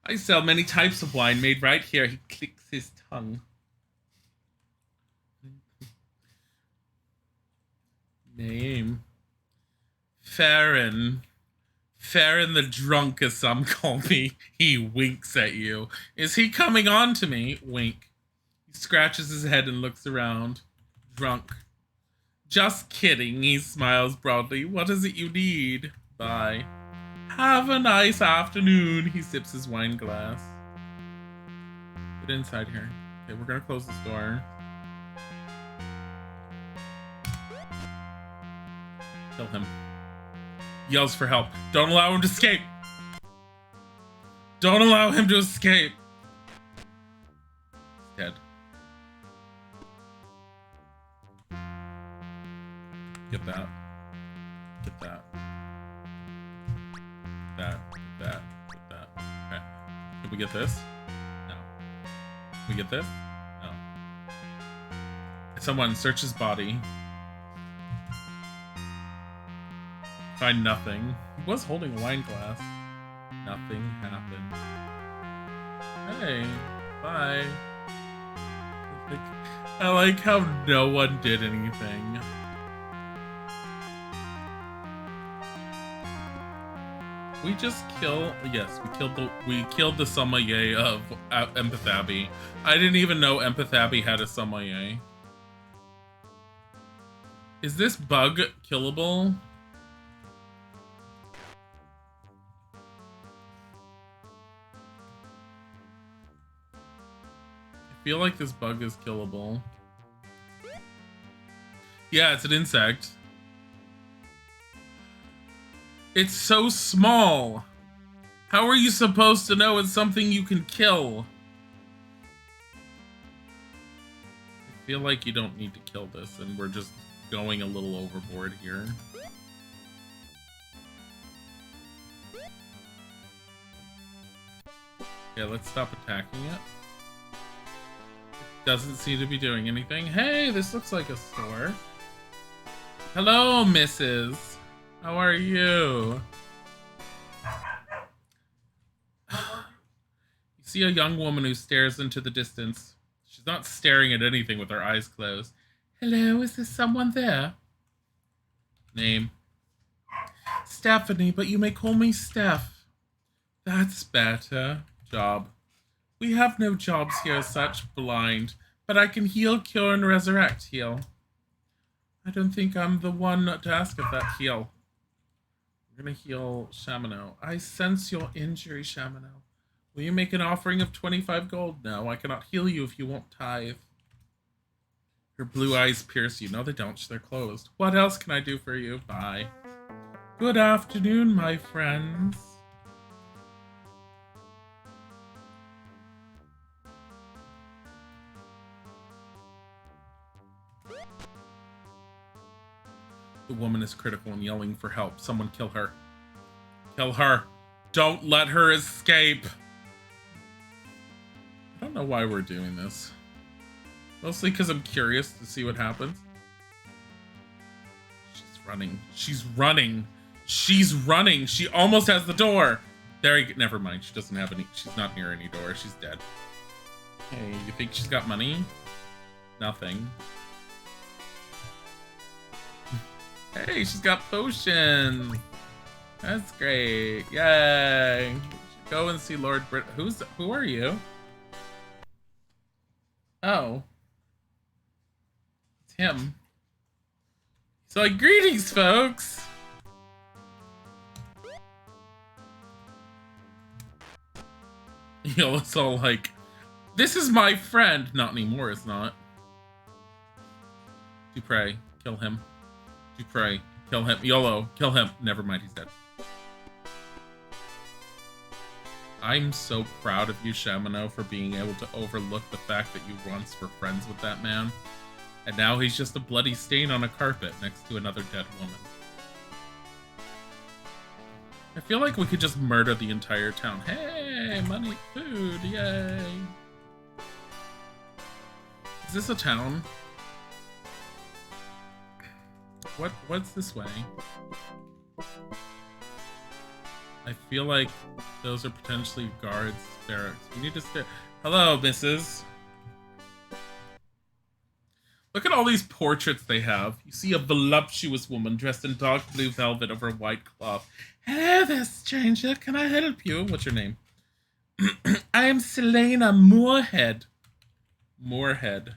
I sell many types of wine made right here. He clicks his tongue. Name. Farron. Farron the drunk, as some call me. He winks at you. Is he coming on to me? Wink. He scratches his head and looks around. Drunk. Just kidding, he smiles broadly. What is it you need? Bye. Have a nice afternoon. He sips his wine glass. Get inside here. Okay, we're gonna close this door. Kill him. Yells for help. Don't allow him to escape. Don't allow him to escape. He's dead. Get that. Get that. Get that. Okay. Can we get this? No. Can we get this? No. Someone search his body. Find nothing. He was holding a wine glass. Nothing happened. Hey, bye. I like how no one did anything. We just kill. Yes, we killed the sommelier of Empath Abbey. I didn't even know Empath Abbey had a sommelier. Is this bug killable? I feel like this bug is killable. Yeah, it's an insect. It's so small. How are you supposed to know it's something you can kill? I feel like you don't need to kill this, and we're just going a little overboard here. Okay, let's stop attacking it. Doesn't seem to be doing anything. Hey, this looks like a store. Hello, Mrs. How are you? You see a young woman who stares into the distance. She's not staring at anything with her eyes closed. Hello, is there someone there? Name. Stephanie, but you may call me Steph. That's better. Job. We have no jobs here as such, blind, but I can heal, cure, and resurrect. Heal. I don't think I'm the one to ask if that heal. We're gonna heal Shamano. I sense your injury, Shamano. Will you make an offering of 25 gold? No, I cannot heal you if you won't tithe. Her blue eyes pierce you. No, they don't. They're closed. What else can I do for you? Bye. Good afternoon, my friends. The woman is critical and yelling for help. Someone kill her. Kill her. Don't let her escape. I don't know why we're doing this. Mostly because I'm curious to see what happens. She's running. She's running. She's running. She almost has the door. There you go. Never mind. She doesn't have any. She's not near any door. She's dead. Hey, you think she's got money? Nothing. Hey, she's got potions. That's great. Yay. We should go and see Lord Brit. Who are you? Oh. It's him. So like, greetings, folks. It's all like, this is my friend. Not anymore, it's not. Dupre, kill him. Dupre, kill him. YOLO, kill him. Never mind, he's dead. I'm so proud of you, Shamino, for being able to overlook the fact that you once were friends with that man. And now he's just a bloody stain on a carpet next to another dead woman. I feel like we could just murder the entire town. Hey, money, food, yay. Is this a town? What's this way? I feel like those are potentially guards' barracks. We need to stay. Hello, missus. Look at all these portraits they have. You see a voluptuous woman dressed in dark blue velvet over white cloth. Hello there, stranger. Can I help you? What's your name? I am Selena Moorhead. Moorhead.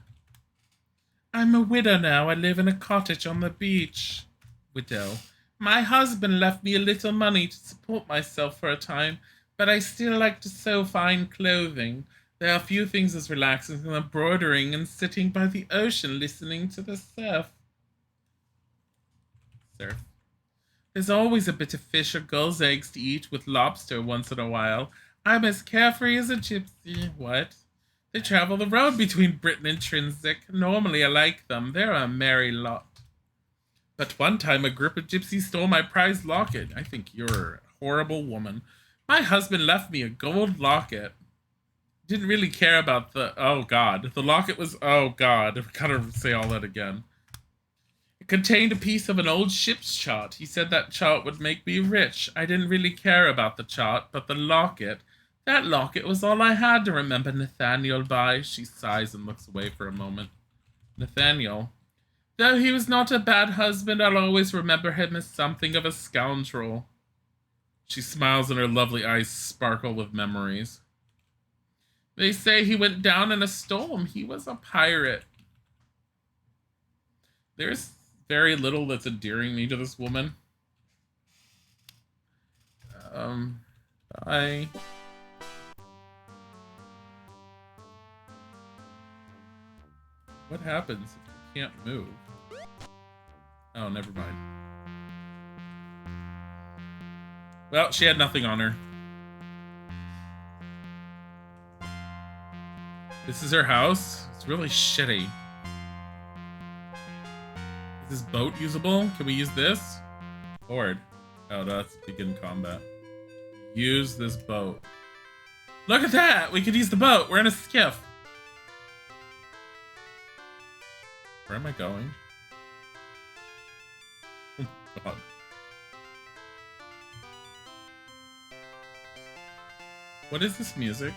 I'm a widow now. I live in a cottage on the beach. Widow. My husband left me a little money to support myself for a time, but I still like to sew fine clothing. There are few things as relaxing as embroidering and sitting by the ocean listening to the surf. Surf. There's always a bit of fish or gull's eggs to eat with lobster once in a while. I'm as carefree as a gypsy. What? They travel the road between Britain and Trinsic. Normally I like them. They're a merry lot. But one time a group of gypsies stole my prized locket. I think you're a horrible woman. My husband left me a gold locket. Didn't really care about the... Oh, God. The locket was... Oh, God. I've got to say all that again. It contained a piece of an old ship's chart. He said that chart would make me rich. I didn't really care about the chart, but the locket... That locket was all I had to remember Nathaniel by. She sighs and looks away for a moment. Nathaniel... Though he was not a bad husband, I'll always remember him as something of a scoundrel. She smiles and her lovely eyes sparkle with memories. They say he went down in a storm. He was a pirate. There's very little that's endearing me to this woman. Bye. What happens if you can't move? Oh, never mind. Well, she had nothing on her. This is her house? It's really shitty. Is this boat usable? Can we use this? Board. Oh, no, that's begin combat. Use this boat. Look at that! We could use the boat! We're in a skiff! Where am I going? Oh, God. What is this music?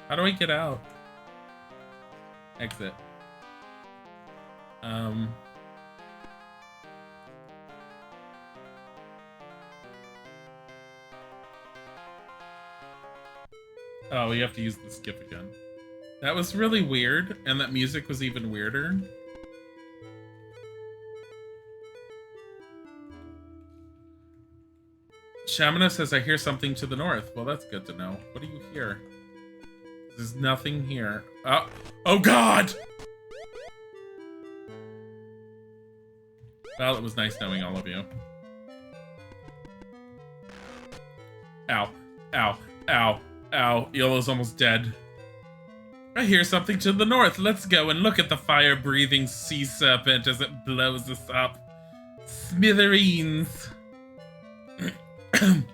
How do I get out? Exit. Oh, we have to use the skip again. That was really weird, and that music was even weirder. Shamina says, I hear something to the north. Well, that's good to know. What do you hear? There's nothing here. Oh, God! Well, it was nice knowing all of you. Ow. Ow. Ow. Ow. Yolo's almost dead. I hear something to the north. Let's go and look at the fire-breathing sea serpent as it blows us up. Smithereens. You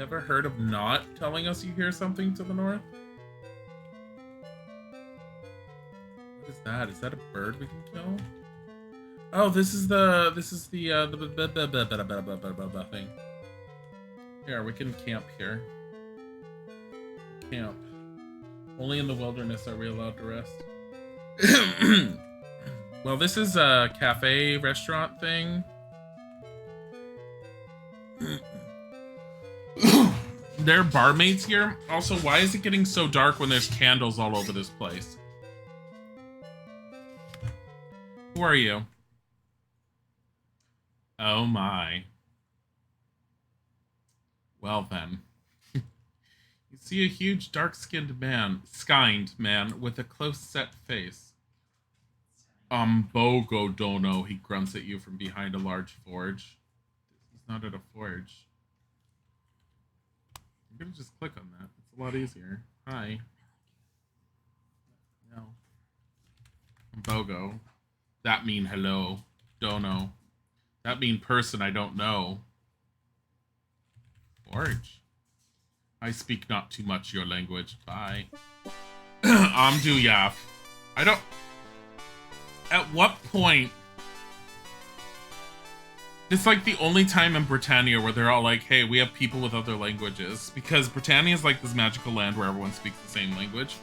ever heard of not telling us you hear something to the north? What is that? Is that a bird we can kill? Oh, this is the thing. Here, we can camp here. Camp. Only in the wilderness are we allowed to rest. Well, this is a cafe restaurant thing. There are barmaids here. Also, why is it getting so dark when there's candles all over this place? Who are you? Oh my. Well then. See a huge dark-skinned man, skinned man with a close-set face. Bogo dono, he grunts at you from behind a large forge. He's not at a forge. I'm gonna just click on that. It's a lot easier. Hi. No. Bogo. That mean hello. Dono. That mean person I don't know. Forge. I speak not too much your language. Bye. Amdu Yaf. I don't... At what point... It's like the only time in Britannia where they're all like, hey, we have people with other languages. Because Britannia is like this magical land where everyone speaks the same language.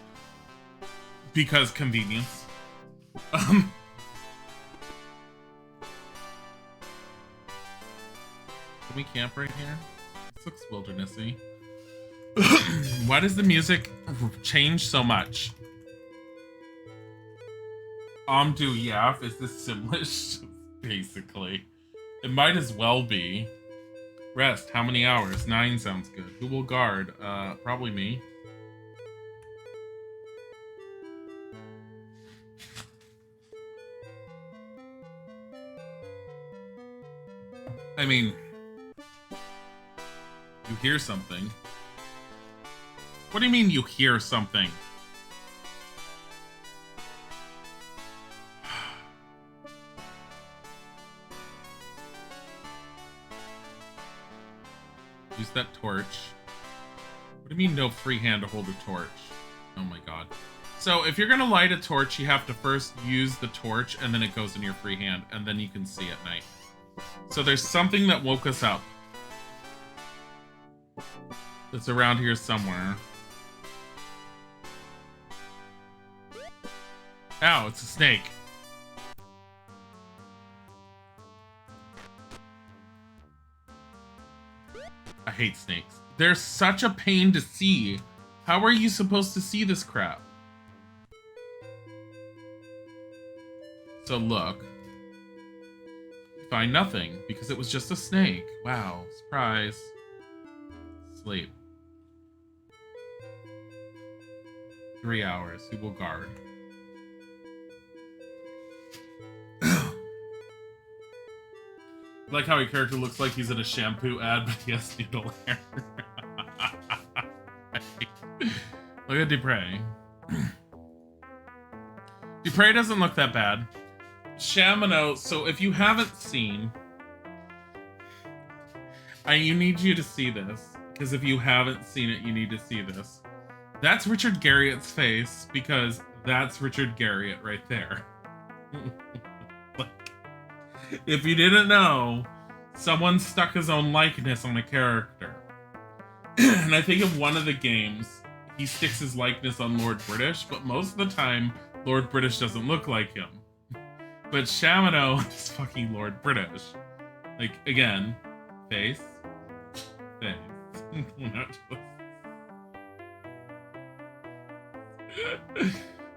Because convenience. Can we camp right here? This looks wildernessy. Why does the music change so much? Amdu Yaf, is this Simlish? Basically. It might as well be. Rest, how many hours? 9 sounds good. Who will guard? Probably me. I mean... You hear something. What do you mean you hear something? Use that torch. What do you mean no free hand to hold a torch? Oh my god. So if you're gonna light a torch, you have to first use the torch and then it goes in your free hand and then you can see at night. So there's something that woke us up. It's around here somewhere. Ow, it's a snake. I hate snakes. They're such a pain to see. How are you supposed to see this crap? So look. Find nothing, because it was just a snake. Wow, surprise. Sleep. 3 hours. Who will guard? I like how your character looks like he's in a shampoo ad, but he has noodle hair. Look at Dupre. Dupre doesn't look that bad. Shamino, so if you haven't seen... you need you to see this. Because if you haven't seen it, you need to see this. That's Richard Garriott's face, because that's Richard Garriott right there. Like, if you didn't know, someone stuck his own likeness on a character. And I think in one of the games, he sticks his likeness on Lord British, but most of the time, Lord British doesn't look like him. But Shamino is fucking Lord British. Like, again, face.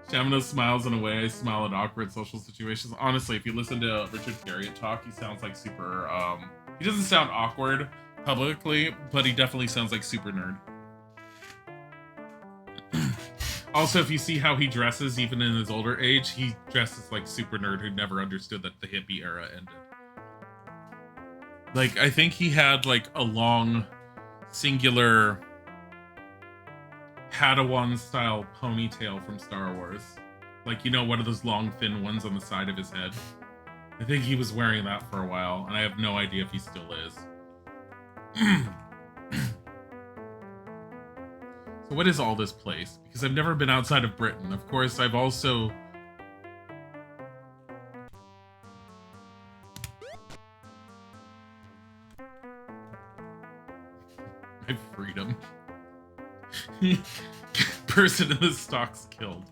Shamino smiles in a way I smile at awkward social situations. Honestly, if you listen to Richard Garriott talk, he sounds like super, he doesn't sound awkward publicly, but he definitely sounds like super nerd. Also, if you see how he dresses, even in his older age, he dresses like super nerd who never understood that the hippie era ended. Like, I think he had like a long, singular Padawan-style ponytail from Star Wars. Like, you know, one of those long, thin ones on the side of his head. I think he was wearing that for a while, and I have no idea if he still is. So what is all this place? Because I've never been outside of Britain. Of course, I've also... My freedom. Person in the stocks killed.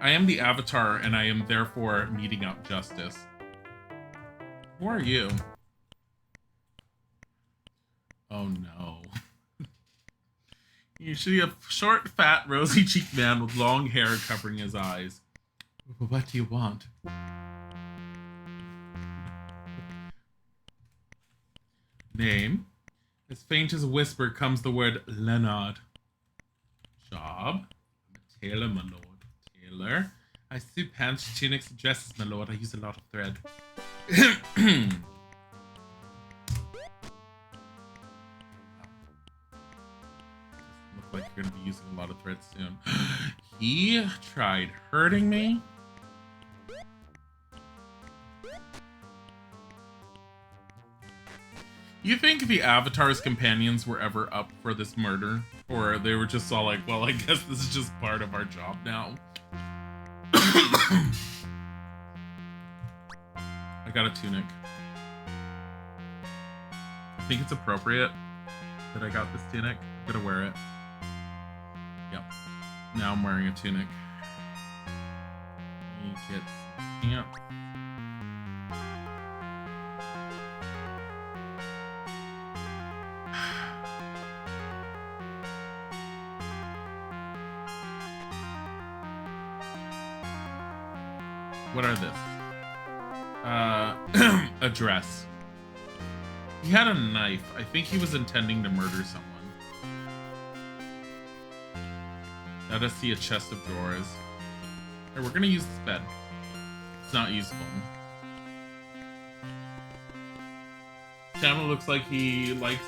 I am the Avatar, and I am therefore meting out justice. Who are you? Oh no. Usually a short, fat, rosy-cheeked man with long hair covering his eyes. What do you want? Name? As faint as a whisper comes the word Leonard. Job. I'm a tailor, my lord. Tailor. I sew pants, tunics, and dresses, my lord. I use a lot of thread. Look like you're gonna be using a lot of thread soon. He tried hurting me. You think the Avatar's companions were ever up for this murder? Or they were just all like, well, I guess this is just part of our job now. I got a tunic. I think it's appropriate that I got this tunic. I'm gonna wear it. Yep. Now I'm wearing a tunic. He gets pants. What are this? A dress. He had a knife. I think he was intending to murder someone. Let us see a chest of drawers. Here, we're gonna use this bed. It's not useful. Tamla looks like he likes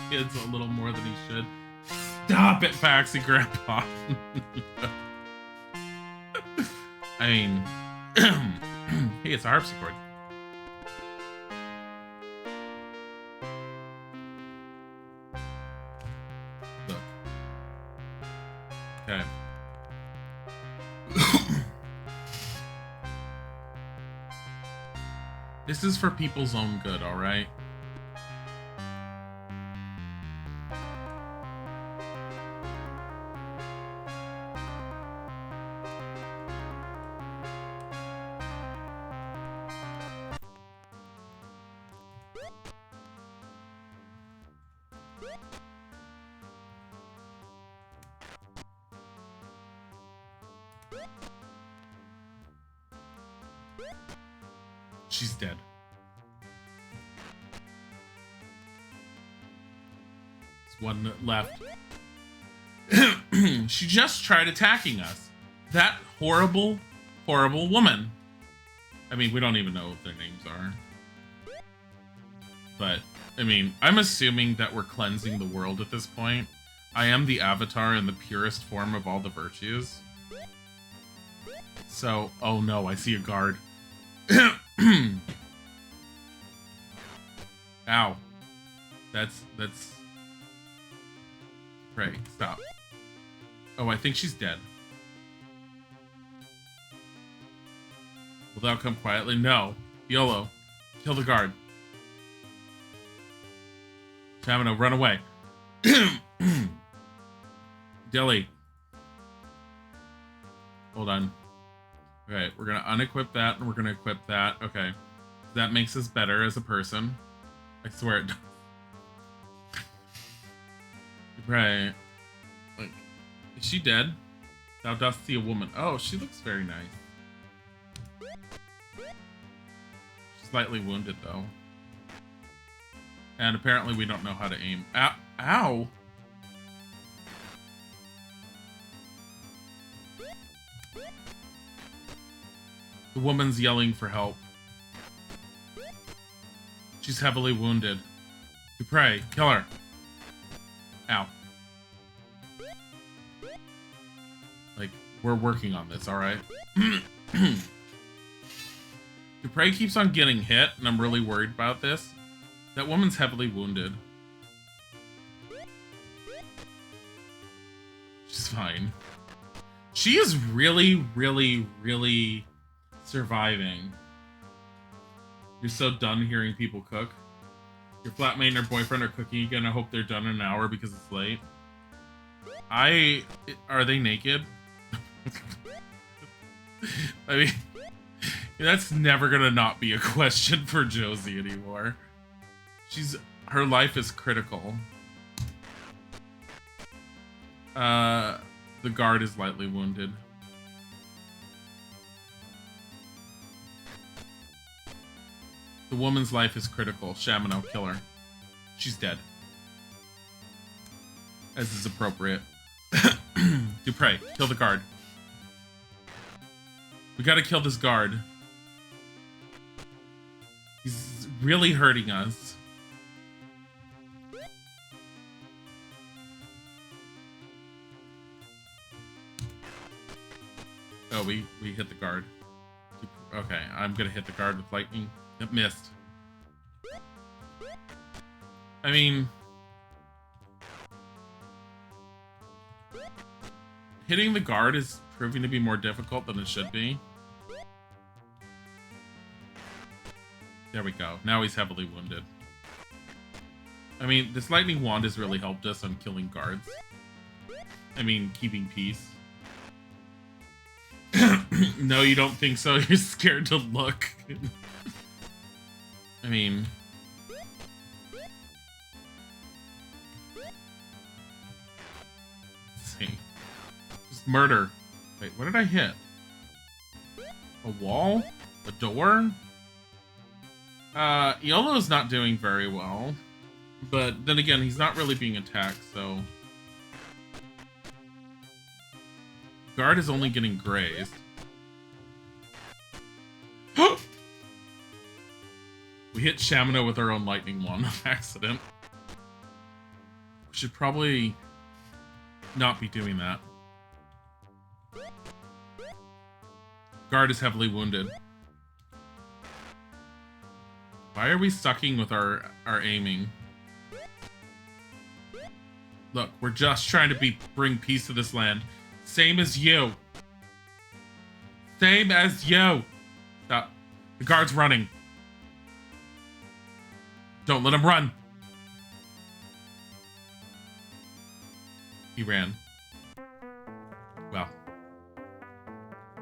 kids a little more than he should. Stop it, Paxi Grandpa. I mean... Hey, it's a harpsichord. Look. Okay. This is for people's own good, alright? She's dead. There's one left. She just tried attacking us. That horrible, horrible woman. I mean, we don't even know what their names are. But, I mean, I'm assuming that we're cleansing the world at this point. I am the Avatar in the purest form of all the virtues. So, oh no, I see a guard. Ow. That's... Pray, stop. Oh, I think she's dead. Will thou come quietly? No. YOLO. Kill the guard. Shamino, run away. Dilly. Hold on. Okay, we're gonna unequip that and we're gonna equip that. Okay. That makes us better as a person. I swear it does. Right. Like, is she dead? Thou dost see a woman. Oh, she looks very nice. She's slightly wounded, though. And apparently we don't know how to aim. Ow! Ow! The woman's yelling for help. She's heavily wounded. Dupre, kill her. Ow. Like, we're working on this, alright? Dupre keeps on getting hit, and I'm really worried about this. That woman's heavily wounded. She's fine. She is really, really, really surviving. You're so done hearing people cook. Your flatmate and her boyfriend are cooking again. I hope they're done in an hour because it's late. Are they naked? I mean, that's never gonna not be a question for Josie anymore. Her life is critical. The guard is lightly wounded. The woman's life is critical. Shamino, kill her. She's dead. as is appropriate. Dupre, kill the guard. We gotta kill this guard. He's really hurting us. Oh, we hit the guard. Okay, I'm gonna hit the guard with lightning. It missed. I mean, hitting the guard is proving to be more difficult than it should be. There we go. Now he's heavily wounded. I mean, this lightning wand has really helped us on killing guards. I mean, keeping peace. No, you don't think so? You're scared to look. I mean... Let's see. Just murder. Wait, what did I hit? A wall? A door? YOLO's not doing very well. But then again, he's not really being attacked, so... Guard is only getting grazed. We hit Shamino with our own lightning wand on accident. We should probably not be doing that. Guard is heavily wounded. Why are we sucking with our aiming? Look, we're just trying to bring peace to this land. Same as you. Same as you. Stop. The guard's running. Don't let him run. He ran. Well.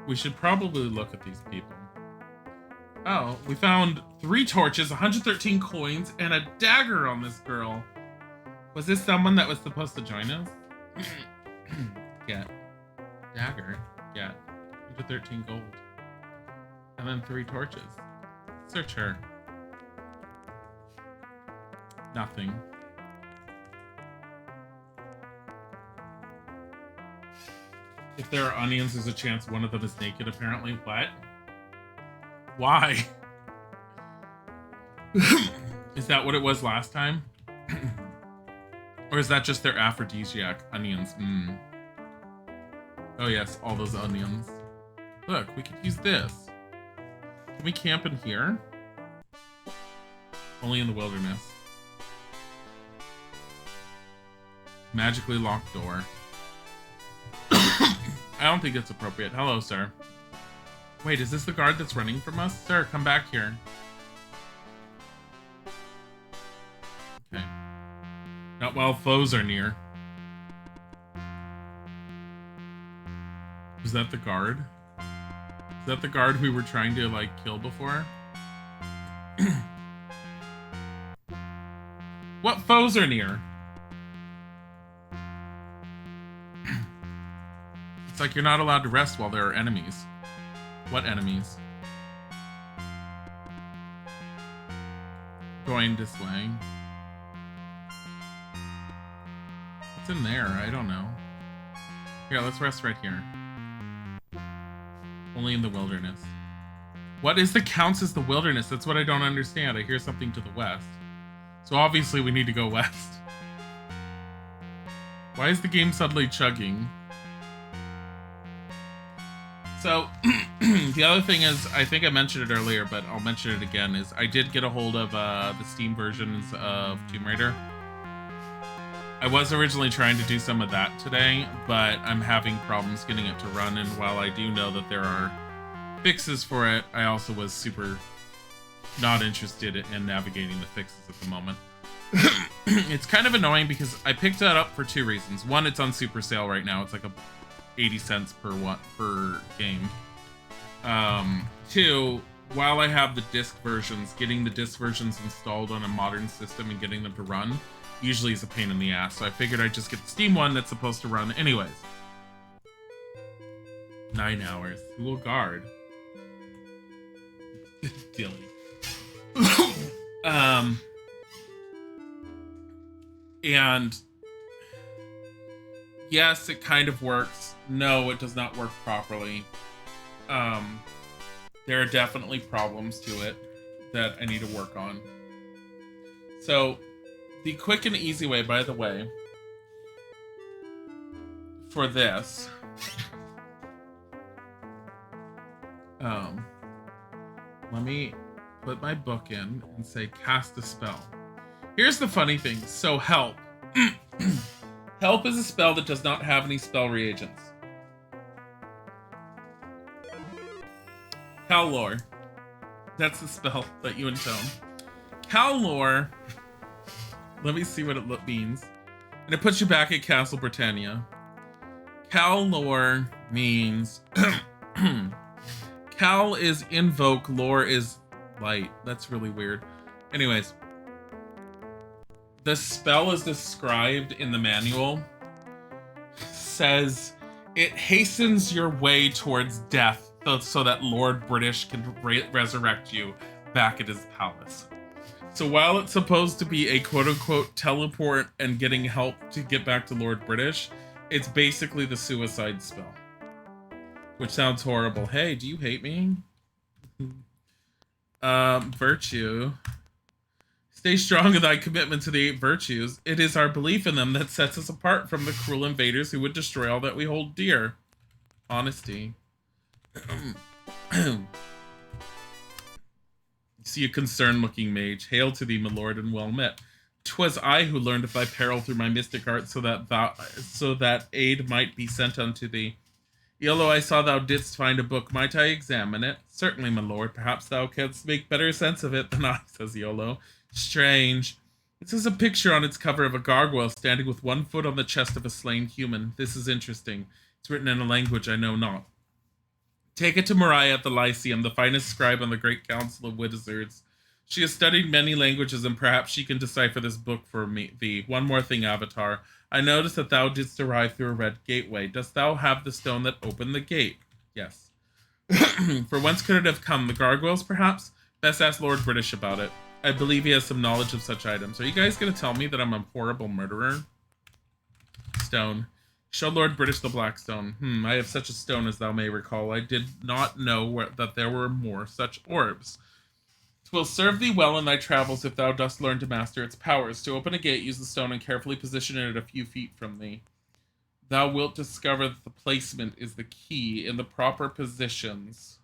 We should probably look at these people. Oh, we found 3 torches, 113 coins, and a dagger on this girl. Was this someone that was supposed to join us? Yeah. Dagger. Yeah. 113 gold. And then 3 torches. Search her. Nothing. If there are onions, there's a chance one of them is naked, apparently. What? Why? Is that what it was last time? Or is that just their aphrodisiac? Onions. Oh yes, all those onions. Look, we could use this. Can we camp in here? Only in the wilderness. Magically locked door. I don't think it's appropriate. Hello, sir. Wait, is this the guard that's running from us? Sir, come back here. Okay. Not while foes are near. Was that the guard? Is that the guard we were trying to, like, kill before? What foes are near? It's like you're not allowed to rest while there are enemies. What enemies? Going this way. What's in there? I don't know. Here, let's rest right here. Only in the wilderness. What is the counts as the wilderness? That's what I don't understand. I hear something to the west. So obviously we need to go west. Why is the game suddenly chugging? So, the other thing is, I think I mentioned it earlier, but I'll mention it again, is I did get a hold of the Steam versions of Tomb Raider. I was originally trying to do some of that today, but I'm having problems getting it to run, and while I do know that there are fixes for it, I also was super not interested in navigating the fixes at the moment. It's kind of annoying because I picked that up for 2 reasons. One, it's on super sale right now. It's like 80 cents per game. 2, while I have the disc versions, getting the disc versions installed on a modern system and getting them to run usually is a pain in the ass. So I figured I'd just get the Steam one that's supposed to run anyways. 9 hours. Who will guard? Dilly. And Yes, it kind of works. No, it does not work properly. There are definitely problems to it that I need to work on. So, the quick and easy way, by the way, for this, let me put my book in and say cast a spell. Here's the funny thing. So, help. Help is a spell that does not have any spell reagents. Calor. That's the spell that you intone. Calor. Let me see what it means. And it puts you back at Castle Britannia. Calor means... Cal is invoke, lore is light. That's really weird. Anyways. The spell is described in the manual. Says it hastens your way towards death so that Lord British can resurrect you back at his palace. So while it's supposed to be a quote-unquote teleport and getting help to get back to Lord British, it's basically the suicide spell. Which sounds horrible. Hey, do you hate me? Virtue. Stay strong in thy commitment to the 8 virtues. It is our belief in them that sets us apart from the cruel invaders who would destroy all that we hold dear. Honesty. See a concerned-looking mage. Hail to thee, my lord, and well met. 'Twas I who learned of thy peril through my mystic art, so that aid might be sent unto thee. Iolo, I saw thou didst find a book. Might I examine it? Certainly, my lord. Perhaps thou canst make better sense of it than I, says Iolo. Strange. This is a picture on its cover of a gargoyle standing with one foot on the chest of a slain human. This is interesting. It's written in a language I know not. Take it to Mariah at the Lyceum, the finest scribe on the great council of wizards. She has studied many languages, and perhaps she can decipher this book for thee. One more thing, Avatar. I noticed that thou didst arrive through a red gateway. Dost thou have the stone that opened the gate? Yes. For whence could it have come? The gargoyles, perhaps? Best ask Lord British about it. I believe he has some knowledge of such items. Are you guys going to tell me that I'm a horrible murderer? Stone. Show Lord British the black stone. I have such a stone as thou may recall. I did not know that there were more such orbs. 'Twill serve thee well in thy travels if thou dost learn to master its powers. To open a gate, use the stone and carefully position it a few feet from thee. Thou wilt discover that the placement is the key in the proper positions.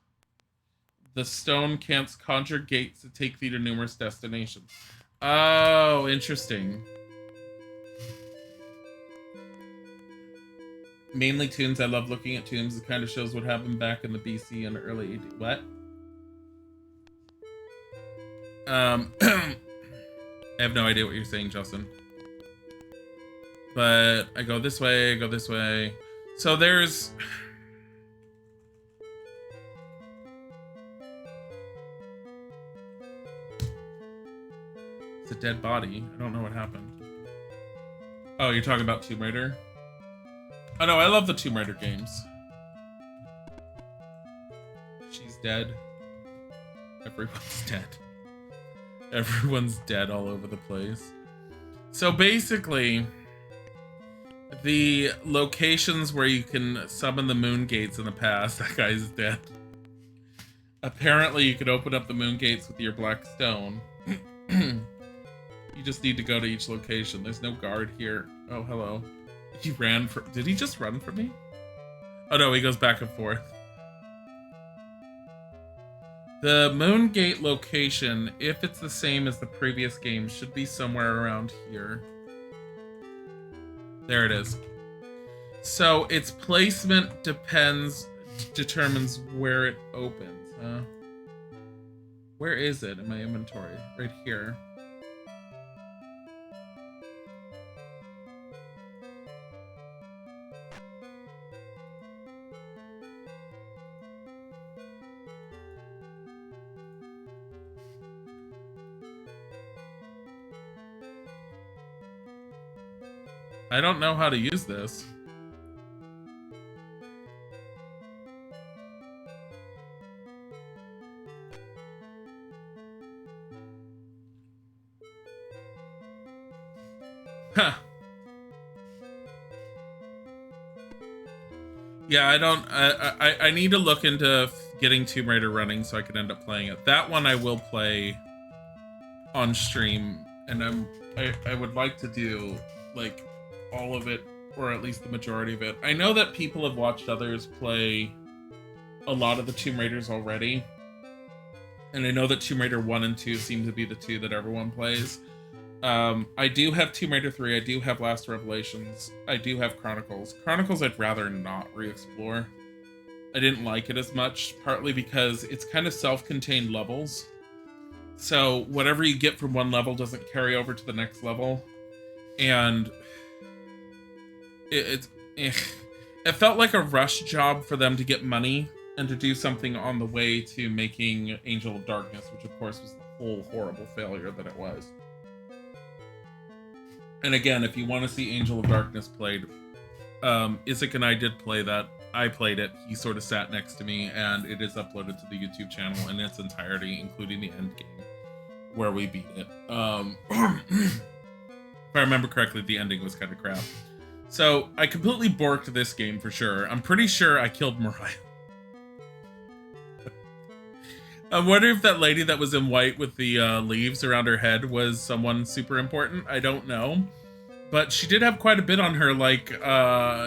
The stone canst conjure gates to take thee to numerous destinations. Oh, interesting. Mainly tombs. I love looking at tombs. It kind of shows what happened back in the BC and early AD. What? I have no idea what you're saying, Justin. But I go this way, I go this way. So there's... It's a dead body. I don't know what happened. Oh, you're talking about Tomb Raider? Oh no, I love the Tomb Raider games. She's dead. Everyone's dead. Everyone's dead all over the place. So basically, the locations where you can summon the moon gates in the past, that guy's dead. Apparently, you could open up the moon gates with your black stone. You just need to go to each location. There's no guard here. Oh, hello. He ran for... Did he just run from me? Oh no, he goes back and forth. The moon gate location, if it's the same as the previous game, should be somewhere around here. There it is. So its placement determines where it opens. Where is it in my inventory? Right here. I don't know how to use this. Huh. Yeah, I don't. I need to look into getting Tomb Raider running so I can end up playing it. That one I will play on stream, and I would like to do like all of it, or at least the majority of it. I know that people have watched others play a lot of the Tomb Raiders already, and I know that Tomb Raider 1 and 2 seem to be the two that everyone plays. I do have Tomb Raider 3, I do have Last Revelations, I do have Chronicles. Chronicles I'd rather not re-explore. I didn't like it as much, partly because it's kind of self-contained levels. So whatever you get from one level doesn't carry over to the next level. And it felt like a rush job for them to get money and to do something on the way to making Angel of Darkness, which of course was the whole horrible failure that it was. And again, if you want to see Angel of Darkness played, Isaac and I did play that. I played it. He sort of sat next to me, and it is uploaded to the YouTube channel in its entirety, including the end game, where we beat it. If I remember correctly, the ending was kind of crap. So I completely borked this game for sure. I'm pretty sure I killed Mariah. I wonder if that lady that was in white with the leaves around her head was someone super important. I don't know. But she did have quite a bit on her, like,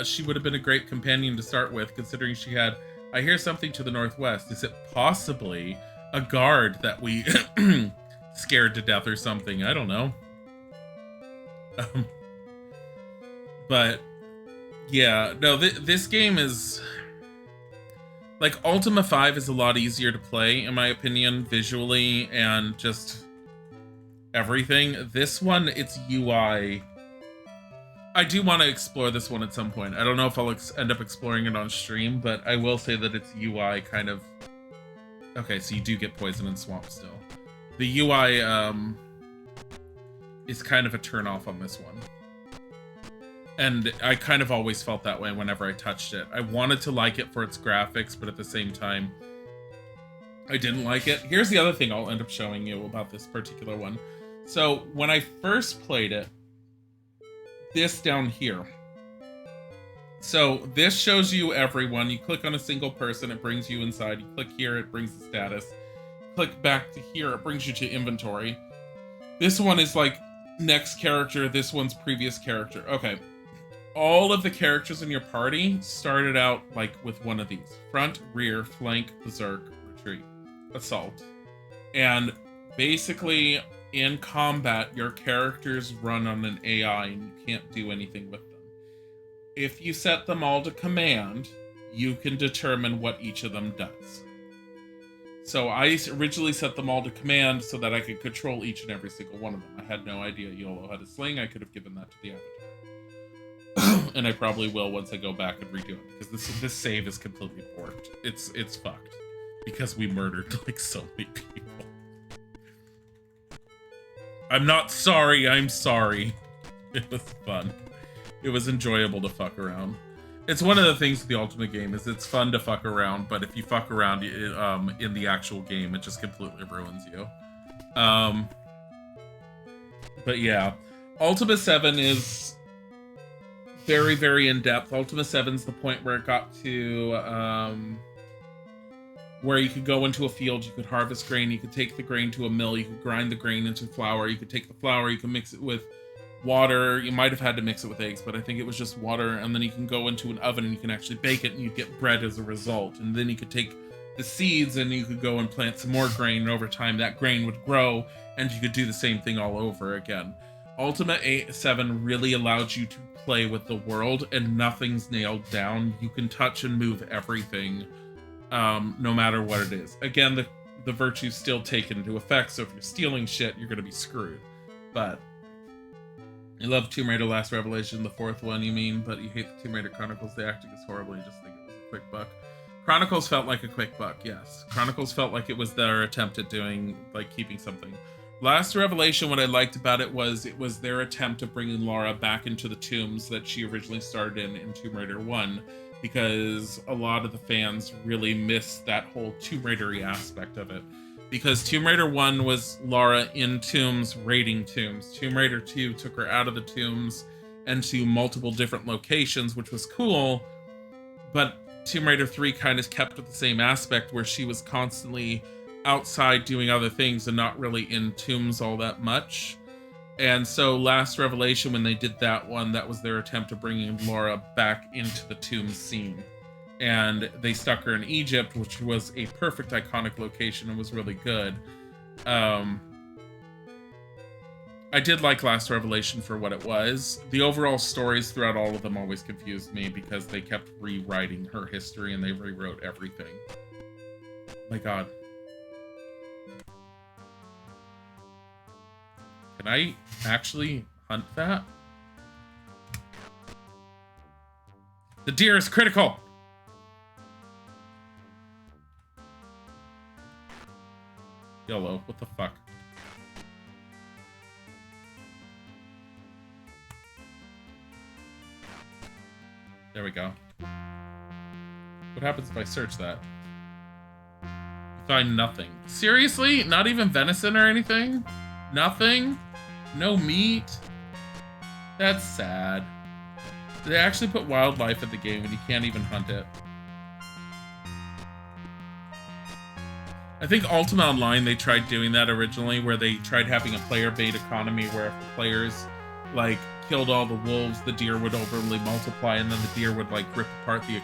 she would have been a great companion to start with, considering she had, I hear something to the northwest. Is it possibly a guard that we scared to death or something? I don't know. But, yeah, no, this game is... Like, Ultima 5 is a lot easier to play, in my opinion, visually and just everything. This one, its UI... I do want to explore this one at some point. I don't know if I'll end up exploring it on stream, but I will say that its UI kind of... Okay, so you do get poison and swamp still. The UI is kind of a turn-off on this one. And I kind of always felt that way whenever I touched it. I wanted to like it for its graphics, but at the same time, I didn't like it. Here's the other thing I'll end up showing you about this particular one. So when I first played it, this down here. So this shows you everyone. You click on a single person, it brings you inside. You click here, it brings the status. Click back to here, it brings you to inventory. This one is like next character, this one's previous character. Okay. All of the characters in your party started out like with one of these: front, rear, flank, berserk, retreat, assault. And basically in combat, your characters run on an AI and you can't do anything with them. If you set them all to command, you can determine what each of them does. So I originally set them all to command so that I could control each and every single one of them. I had no idea YOLO had a sling. I could have given that to the avatar. And I probably will once I go back and redo it, because this save is completely borked. It's fucked. Because we murdered like so many people. I'm not sorry, I'm sorry. It was fun. It was enjoyable to fuck around. It's one of the things with the Ultima game is it's fun to fuck around, but if you fuck around in the actual game, it just completely ruins you. But yeah, Ultima 7 is very, very in-depth. Ultima 7's the point where it got to where you could go into a field, you could harvest grain, you could take the grain to a mill, you could grind the grain into flour, you could take the flour, you can mix it with water. You might have had to mix it with eggs, but I think it was just water, and then you can go into an oven and you can actually bake it and you get bread as a result. And then you could take the seeds and you could go and plant some more grain, and over time that grain would grow and you could do the same thing all over again. Ultima 7 really allowed you to play with the world and nothing's nailed down. You can touch and move everything, no matter what it is. Again, the virtues still take into effect, so if you're stealing shit, you're gonna be screwed. But I love Tomb Raider Last Revelation, the fourth one, you mean, but you hate the Tomb Raider Chronicles. The acting is horrible, you just think it was a quick buck. Chronicles felt like a quick buck, yes. Chronicles felt like it was their attempt at doing, like, keeping something. Last Revelation, what I liked about it was their attempt of bringing Lara back into the tombs that she originally started in Tomb Raider 1, because a lot of the fans really missed that whole Tomb Raider-y aspect of it. Because Tomb Raider 1 was Lara in tombs, raiding tombs. Tomb Raider 2 took her out of the tombs and to multiple different locations, which was cool, but Tomb Raider 3 kind of kept with the same aspect where she was constantly outside doing other things and not really in tombs all that much. And so Last Revelation, when they did that one, that was their attempt of bringing Laura back into the tomb scene. And they stuck her in Egypt, which was a perfect iconic location and was really good. I did like Last Revelation for what it was. The overall stories throughout all of them always confused me because they kept rewriting her history and they rewrote everything. My God. Can I actually hunt that? The deer is critical! YOLO, what the fuck? There we go. What happens if I search that? Find nothing. Seriously? Not even venison or anything? Nothing? No meat? That's sad. They actually put wildlife in the game and you can't even hunt it. I think Ultima Online, they tried doing that originally, where they tried having a player-bait economy where if the players, like, killed all the wolves, the deer would overly multiply, and then the deer would, like, rip apart the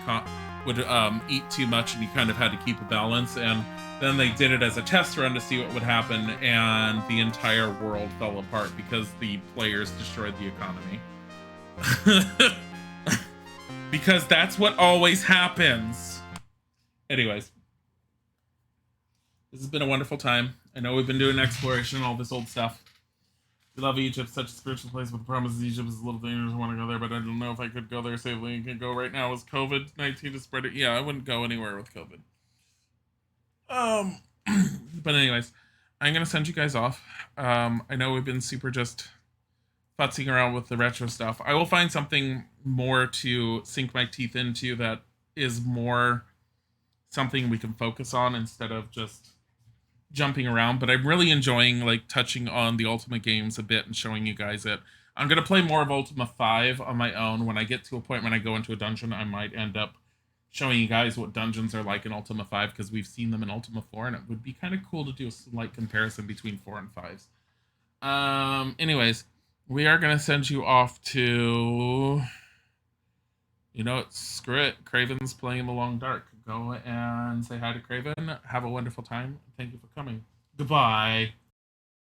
would eat too much, and you kind of had to keep a balance. And then they did it as a test run to see what would happen, and the entire world fell apart because the players destroyed the economy. Because that's what always happens. Anyways. This has been a wonderful time. I know we've been doing exploration and all this old stuff. We love Egypt, such a spiritual place, but the problem is Egypt is a little dangerous. I want to go there, but I don't know if I could go there safely. I can go right now. Is COVID-19 to spread it? Yeah, I wouldn't go anywhere with COVID. But anyways, I'm going to send you guys off. I know we've been super just futzing around with the retro stuff. I will find something more to sink my teeth into that is more something we can focus on instead of just jumping around. But I'm really enjoying like touching on the Ultima games a bit and showing you guys it. I'm going to play more of Ultima 5 on my own. When I get to a point when I go into a dungeon, I might end up showing you guys what dungeons are like in Ultima 5 because we've seen them in Ultima 4 and it would be kind of cool to do a slight comparison between 4 and 5s. Anyways, we are going to send you off to... You know what? Screw it. Craven's playing in the Long Dark. Go and say hi to Craven. Have a wonderful time. Thank you for coming. Goodbye.